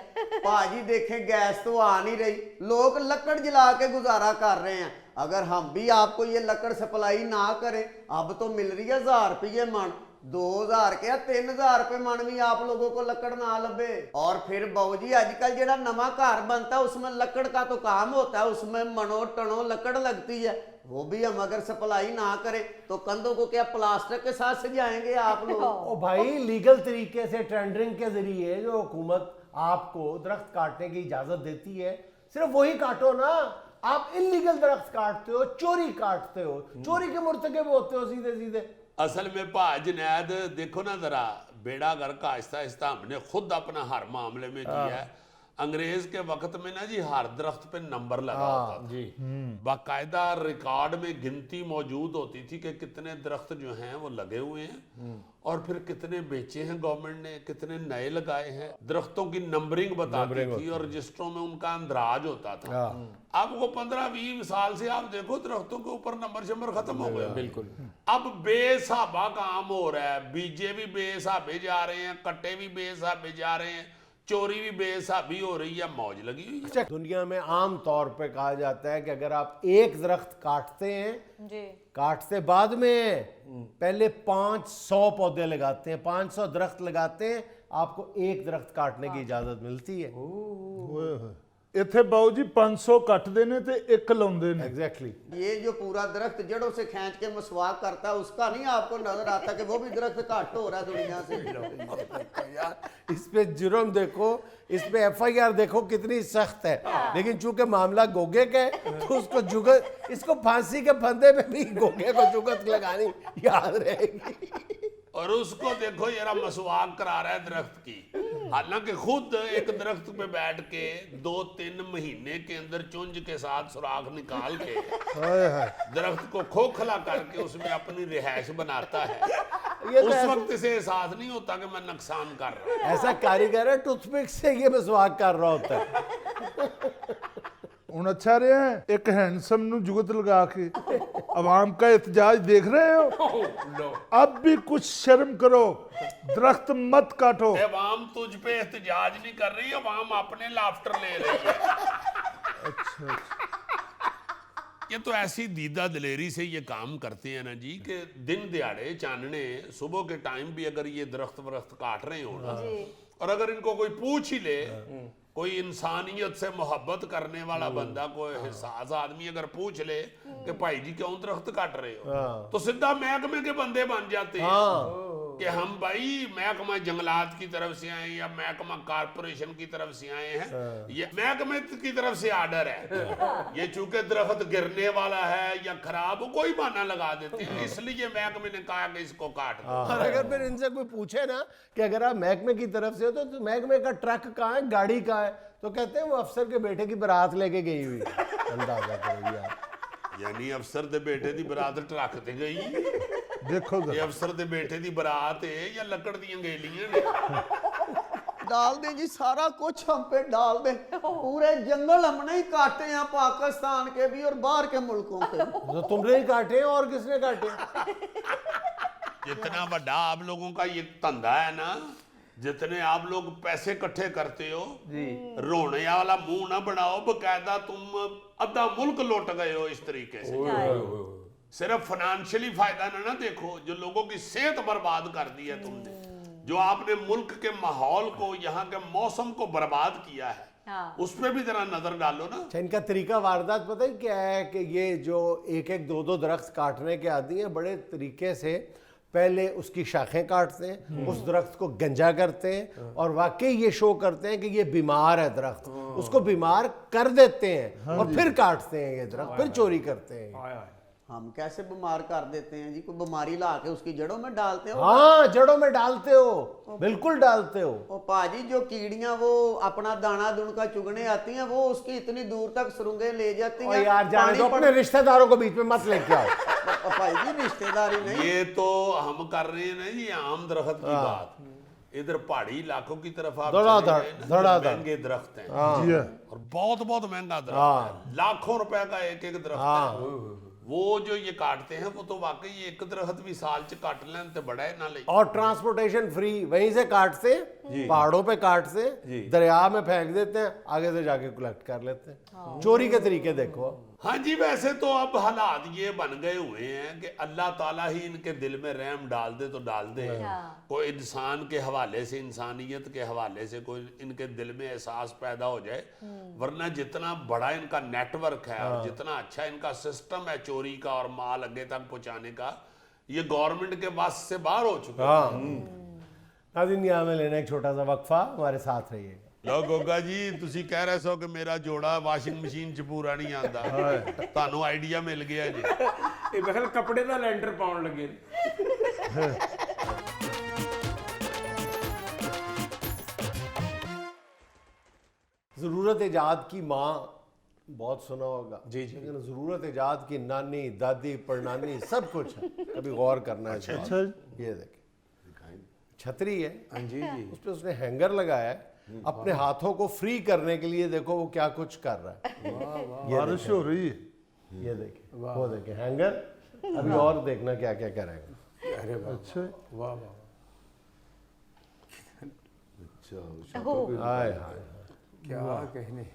पाजी देखें गैस तो आ नहीं रही, लोग लकड़ जला के गुजारा कर रहे हैं। अगर हम भी आपको ये लकड़ सप्लाई ना करें, अब तो मिल रही है 1000 रुपये मन, 2000 क्या 3000 रुपये मन भी आप लोगों को लकड़ ना लगे। और फिर बाबूजी आजकल जेड़ा नवा घर बनता है उसमें लकड़ का तो काम होता है, उसमें मनो टनो लकड़ लगती है, वो भी हम अगर सप्लाई ना करें तो कंधों को क्या प्लास्टिक के साथ सजाएंगे आप लोग। ओ भाई, लीगल तरीके से टेंडरिंग के जरिए जो हुकूमत आपको दरख्त काटने की इजाजत देती है, सिर्फ वही काटो ना। आप इलीगल दरख्त काटते हो, चोरी काटते हो, चोरी के मुर्तकब होते हो सीधे सीधे। असल में जुनैद देखो ना जरा, बेड़ा गर्क आहिस्ता आहिस्ता हमने खुद अपना हर मामले में किया है। अंग्रेज के वक्त में ना जी हर दरख्त पे नंबर लगा होता था जी। बाकायदा रिकॉर्ड में गिनती मौजूद होती थी कि कितने दरख्त जो हैं वो लगे हुए हैं और फिर कितने बेचे हैं गवर्नमेंट ने, कितने नए लगाए हैं। दरख्तों की नंबरिंग बताती थी और रजिस्टरों में उनका अंदराज होता था। अब वो 15-20 साल से आप देखो दरख्तों के ऊपर नंबर शंबर खत्म हो गया। बिल्कुल। अब बेहिसाबा काम हो रहा है, बीजे भी बेहिसाबे जा रहे हैं, कट्टे भी बेहिसाबे जा रहे हैं, चोरी भी बेहिसाबी हो रही है, मौज लगी हुई है। दुनिया में आम तौर पे कहा जाता है कि अगर आप एक दरख्त काटते हैं, जी। काटते बाद में पहले 500 पौधे लगाते हैं, 500 दरख्त लगाते हैं, आपको एक दरख्त काटने की इजाजत मिलती है। ਇੱਥੇ ਬਾਊ ਜੀ 500 ਕੱਟਦੇ ਨੇ ਤੇ ਇੱਕ ਲਾਉਂਦੇ ਨੇ। एग्जैक्टली। ये जो पूरा दरख्त जड़ों से खींच के मसवाक करता है उसका नहीं आपको नजर आता कि वो भी दरख्त घट हो रहा है दुनिया से। यार इस पे जुर्म देखो, इस पे FIR देखो कितनी सख्त है, लेकिन चूंकि मामला गोगे का है तो उसको जुगत, इसको फांसी के फंदे में भी गोगे को जुगत लगानी याद रहेगी। और उसको देखो जरा मसवाक करा रहा है दरख्त की, हालांकि खुद एक दरख्त पे बैठ के 2-3 महीने के अंदर चुंज के साथ सुराख निकाल के दरख्त को खोखला करके उसमें अपनी रिहाइश बनाता है। ये तो उस वक्त इसे एहसास नहीं होता कि मैं नुकसान कर रहा हूं। ऐसा कारीगर है टूथपिक से ये मसवाक कर रहा होता है। ਹੁਣ ਅੱਛਾ ਰਿਹਾ ਹੈ, ਇੱਕ हैंडसम ਨੂੰ जुगत लगा के आवाम का एहतजाज देख रहे हो। अब भी कुछ शर्म करो, दरख्त मत काटो। अवाम तुझ पे एहतजाज नहीं कर रही, अवाम अपने लाफ्टर ले रही है। अच्छा। ये तो ऐसी दीदा दिलेरी से ये काम करते हैं ना जी कि दिन दिहाड़े चानने सुबह के टाइम भी अगर ये दरख्त वरख्त काट रहे हो ना, और अगर इनको कोई पूछ ही ले, कोई इंसानियत से मोहब्बत करने वाला बंदा, कोई हिसास आदमी अगर पूछ ले कि भाई जी क्यों दरख्त काट रहे हो, तो सीधा महकमे के बंदे बन जाते हैं कि हम भाई महकमा जंगलात की तरफ से आए या महकमा कारपोरेशन की तरफ से आए हैं, ये महकमे की तरफ से आर्डर है, ये चूंकि दरख्त गिरने वाला है या खराब हो, कोई बहाना लगा देते हैं, इसलिए महकमे ने कहा कि इसको काट दो। और अगर फिर इनसे कोई पूछे ना कि अगर आप महकमे की तरफ से हो तो महकमे का ट्रक कहाँ है, गाड़ी कहाँ है, तो कहते हैं वो अफसर के बेटे की बारात लेके गई हुई। अंदाजा करो यार, यानी अफसर दे बेटे दी बरात ट्रक ते गई, देखो ये अफसर दे बेटे दी बरात है या लकड़ दी गेलियां ने। डाल दे जी, सारा कुछ हम पे डाल दे। पूरे जंगल हमने ही काटे हैं, पाकिस्तान के भी और बाहर के मुल्कों के भी। तो तुमने ही काटे हैं और किसने काटे? जितना बड़ा आप लोगों का ये धंधा है ना, जितने आप लोग पैसे इकट्ठे करते हो, रोने वाला मुंह ना बनाओ, बकायदा तुम आधा मुल्क लौट गए हो इस तरीके से। सिर्फ फाइनेंशियली फायदा ना देखो, जो लोगों की सेहत बर्बाद कर दी है तुमने, जो आपने मुल्क के माहौल को, यहाँ के मौसम को बर्बाद किया है, उस पर भी जरा नजर डालो ना। अच्छा, इनका तरीका वारदात पता है क्या है कि ये जो एक एक दो दो दरख्त काटने के आदि हैं, बड़े तरीके से पहले उसकी शाखें काटते हैं, उस दरख्त को गंजा करते हैं और वाकई ये शो करते हैं कि ये बीमार है दरख्त, उसको बीमार कर देते हैं और फिर काटते हैं ये दरख्त, फिर चोरी करते हैं। हम कैसे बीमार कर देते हैं जी? कोई बीमारी ला के उसकी जड़ों में डालते हो? हाँ, जड़ों में डालते हो, बिल्कुल डालते हो। ओ पाजी, जो कीड़ियां वो अपना दाना दुनका चुगने आती हैं, वो उसकी इतनी दूर तक सुरंगें ले जाती और हैं। यार जाने दो, अपने रिश्तेदारों को बीच में मत लेके आओ। भाई जी रिश्तेदारी नहीं, ये तो हम कर रहे हैं ना ये आम दरख्त की बात। इधर पहाड़ी इलाकों की तरफ आप धड़ाधड़, चले जाएं ना, तो धड़ाधड़। महंगे दरख्त हैं जी है। और बहुत बहुत महंगा दरख्त है, लाखों रुपए का एक एक दरख्त है। वो जो ये काटते हैं वो तो वाकई एक दरख्त भी साल च काट लें तो बड़ा है ना ले। और ट्रांसपोर्टेशन फ्री, वहीं से काटते हैं, पहाड़ों पे काटते हैं, दरिया में फेंक देते हैं, आगे से जाके कलेक्ट कर लेते हैं। चोरी के तरीके देखो। हाँ जी, वैसे तो अब हालात ये बन गए हुए हैं कि अल्लाह ताला ही इनके दिल में रहम डाल दे तो डाल दे। कोई इंसान के हवाले से, इंसानियत के हवाले से कोई इनके दिल में एहसास पैदा हो जाए, वरना जितना बड़ा इनका नेटवर्क है और जितना अच्छा इनका सिस्टम है चोरी का और माल आगे तक पहुंचाने का, ये गवर्नमेंट के बस से बाहर हो चुका है। नाज़रीन, यहाँ में लेना एक छोटा सा वक्फा, हमारे साथ रहिएगा। ਲੋ ਗੋਗਾ ਜੀ, ਤੁਸੀਂ ਕਹਿ ਰਹੇ ਸੋ ਕਿ ਮੇਰਾ ਜੋੜਾ ਵਾਸ਼ਿੰਗ ਮਸ਼ੀਨ 'ਚ ਪੂਰਾ ਨਹੀਂ ਆਂਦਾ, ਤੁਹਾਨੂੰ ਆਈਡੀਆ ਮਿਲ ਗਿਆ ਜੀ। ਇਹ ਬਖਲ ਕੱਪੜੇ ਦਾ ਲੈਂਟਰ ਪਾਉਣ ਲੱਗੇ ਨੇ। ज़रूरत ईजाद की माँ बहुत सुना होगा जी, लेकिन ज़रूरत ईजाद की नानी, दादी, परनानी सब कुछ है, कभी गौर करना है। अच्छा। ये देखिए, छतरी है जी, उस पर उसने हैंगर लगाया है अपने हाथों को फ्री करने के लिए। देखो वो क्या कुछ कर रहा है। बारिश हो रही है। ये देखिए, वो देखिए हैंगर, अभी और देखना क्या क्या करेगा। अरे वाह, अच्छा, वाह वाह, हाय हाय, क्या कहने।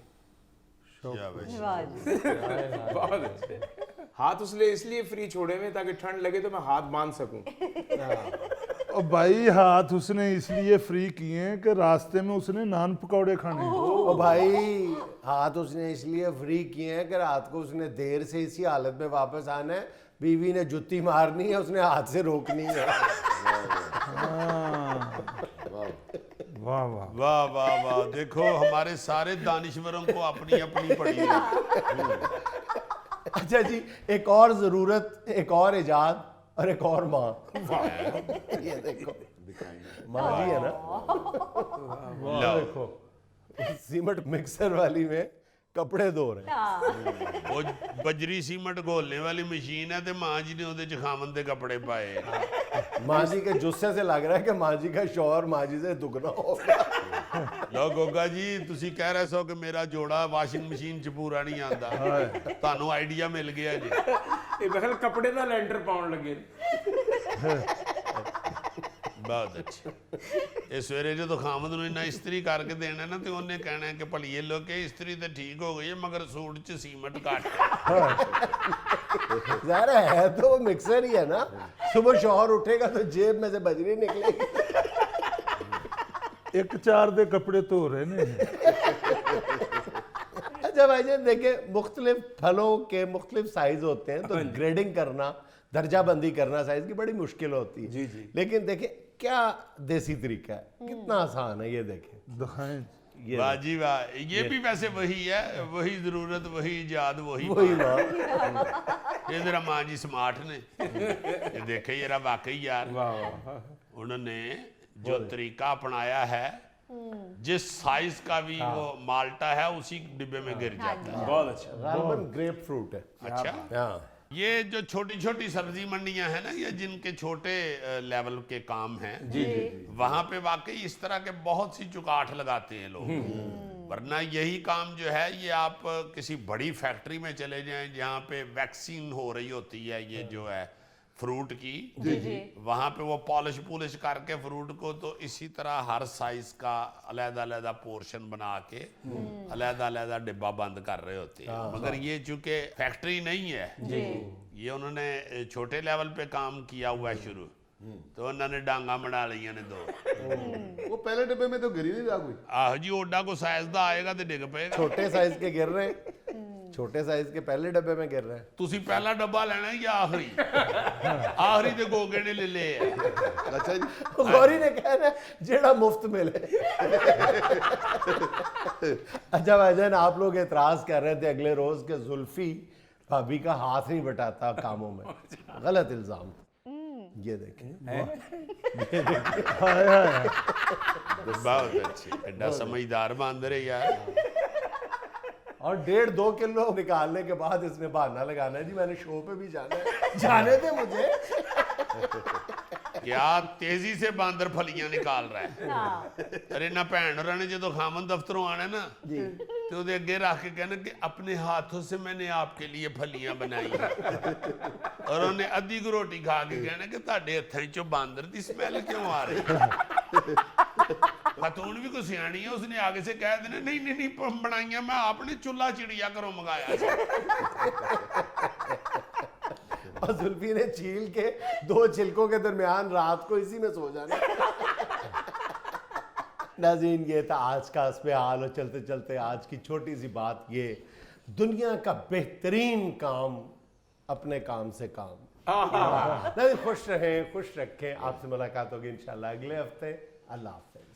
बहुत बहुत अच्छे। हाथ इसलिए फ्री छोड़े हुए ताकि ठंड लगे तो मैं हाथ बांध सकूं। और भाई हाथ उसने इसलिए फ्री किए हैं कि रास्ते में उसने नान पकौड़े खाने हैं। ओ भाई, हाथ उसने इसलिए फ्री किए हैं कि रात को उसने देर से इसी हालत में वापस आना है, बीवी ने जुत्ती मारनी है, उसने हाथ से रोकनी है। वाह वाह वाह वाह वाह, देखो हमारे सारे दानिश्वरों को अपनी अपनी पड़ी है। अच्छा जी, एक और जरूरत, एक और इजाद और एक और माँ। ये देखो, माँ जी है ना, लो, देखो सीमेंट मिक्सर वाली में कपड़े धो रहे हैं। वो बजरी सीमेंट घोलने वाली मशीन है तो माँ जी ने ਉਹਦੇ 'ਚ ਖਾਵਨ ਦੇ ਕੱਪੜੇ ਪਾਏ। माँ जी के जुस्से से लग रहा है कि माँ जी का शौहर माँ जी से दुगना होगा। ਲੋ ਗੋਗਾ ਜੀ, ਤੁਸੀਂ ਕਹਿ ਰਹੇ ਸੋ ਕਿ ਮੇਰਾ ਜੋੜਾ ਵਾਸ਼ਿੰਗ ਮਸ਼ੀਨ 'ਚ ਪੂਰਾ ਨਹੀਂ ਆਂਦਾ, ਤੁਹਾਨੂੰ ਆਈਡੀਆ ਮਿਲ ਗਿਆ ਜੀ। ਇਹ ਬਖਲ ਕੱਪੜੇ ਦਾ ਲੈਂਟਰ ਪਾਉਣ ਲੱਗੇ ਨੇ। ਬਹੁਤ ਅੱਛਾ। ਇਹ ਸਵੇਰੇ ਜਦੋਂ ਖਾਮਦ ਨੂੰ ਇੰਨਾ ਇਸਤਰੀ ਕਰਕੇ ਦੇਣਾ ਨਾ ਤੇ ਉਹਨੇ ਕਹਿਣਾ ਕਿ ਭਲੀਏ ਲੋਕੇ ਇਸਤਰੀ ਤੇ ਠੀਕ ਹੋ ਗਈ ਹੈ ਮਗਰ ਸੂਟ 'ਚ ਸੀਮਟ ਘੱਟ ਹੈ। ज़ाहिर है तो वो मिक्सर ही है ना, सुबह शौहर उठेगा तो जेब में से बजरी निकलेगी। एक चार दे कपड़े धो रहे ने। अच्छा भाई जी, देखिए मुख्तलिफ फलों के मुख्तलिफ साइज होते हैं, तो ग्रेडिंग करना, दर्जा बंदी करना साइज की बड़ी मुश्किल होती है। जी जी। लेकिन देखिए क्या देसी तरीका है, कितना आसान है। ये देखिए, दिखाएं। ये वाह जी वाह, ये भी वैसे वही है, वही जरूरत, वही इजाद, वही वही माँ। माँ। ये जरा माँ जी स्मार्ट ने, ये देखे जरा वाकई यार, वाह वाह, उन्होंने जो तरीका अपनाया है, जिस साइज का भी वो माल्टा है उसी डिब्बे में गिर जाता है। बहुत अच्छा। गालबन ग्रेप फ्रूट है। अच्छा, हाँ, ये जो छोटी छोटी सब्जी मंडियां हैं ना, ये जिनके छोटे लेवल के काम हैं, जी जी, वहां पे वाकई इस तरह के बहुत सी चुगाठ लगाते हैं लोग। वरना यही काम जो है ये आप किसी बड़ी फैक्ट्री में चले जाएं जहाँ पे वैक्सीन हो रही होती है, ये जो है फ्रूट की, वहां पे वो पॉलिश पुलिश करके फ्रूट को तो इसी तरह हर साइज का अलहदा अलहदा पोर्शन बना के अलहदा अलहदा डिब्बा बंद कर रहे होते हैं। मगर ये चूंकि फैक्ट्री नहीं है, ये उन्होंने छोटे लेवल पे काम किया हुआ है शुरू, तो उन्होंने डांगा बना लिया ने दो। वो पहले डिब्बे में तो गिरी नहीं रहा कोई। आहो जी, ओडा को साइज दा आएगा तो डिग पेगा। छोटे साइज के गिर रहे हैं, छोटे साइज के पहले डब्बे में गिर रहे हैं। ਤੁਸੀਂ ਪਹਿਲਾ ਡੱਬਾ ਲੈਣਾ ਹੈ ਜਾਂ ਆਖਰੀ? ਆਖਰੀ ਤੇ ਗੋਗੇ ਨੇ ਲੈ ਲਏ ਆ। अच्छा जी, गौरी ने कहना है जेड़ा मुफ्त मिले। अच्छा भाईजान, आप लोग एतराज कर रहे थे अगले रोज के जुल्फी भाभी का हाथ नहीं बटाता कामों में, गलत इल्जाम। ये देखें, बहुत अच्छी, एडा समझदार बांदर है यार। और 1.5-2 किलो निकालने के बाद इसने बहाना लगाना है जी मैंने शो पे भी जाना है, जाने दे मुझे। क्या तेजी से बांदर फलियां निकाल रहा है। अरे ना भैन होरां ने जो खामन दफ्तरों आना ना तो ਉਹਦੇ ਅੱਗੇ ਰੱਖ ਕੇ कहना कि अपने हाथों से मैंने आपके लिए फलियां बनाई और उन्हें अद्धी को रोटी खा के कहना कि ਤੁਹਾਡੇ ਹੱਥਾਂ ਚੋਂ बांदर की स्मेल क्यों आ रही है। खातून भी कोई सियानी है, उसने आगे से कह देना नहीं नहीं नहीं बनाइया मैं आपने चूल्हा चिड़िया घरों मंगाया। और जुल्फी ने छील के 2 छिलकों के दरमियान रात को इसी में सो जाना। नाज़रीन, ये था आज का इसमें हाल। और चलते चलते आज की छोटी सी बात, ये दुनिया का बेहतरीन काम अपने काम से काम। नहीं, खुश रहें, खुश रखें। आपसे मुलाकात होगी इंशाल्लाह अगले हफ्ते। अल्लाह हाफ़िज़।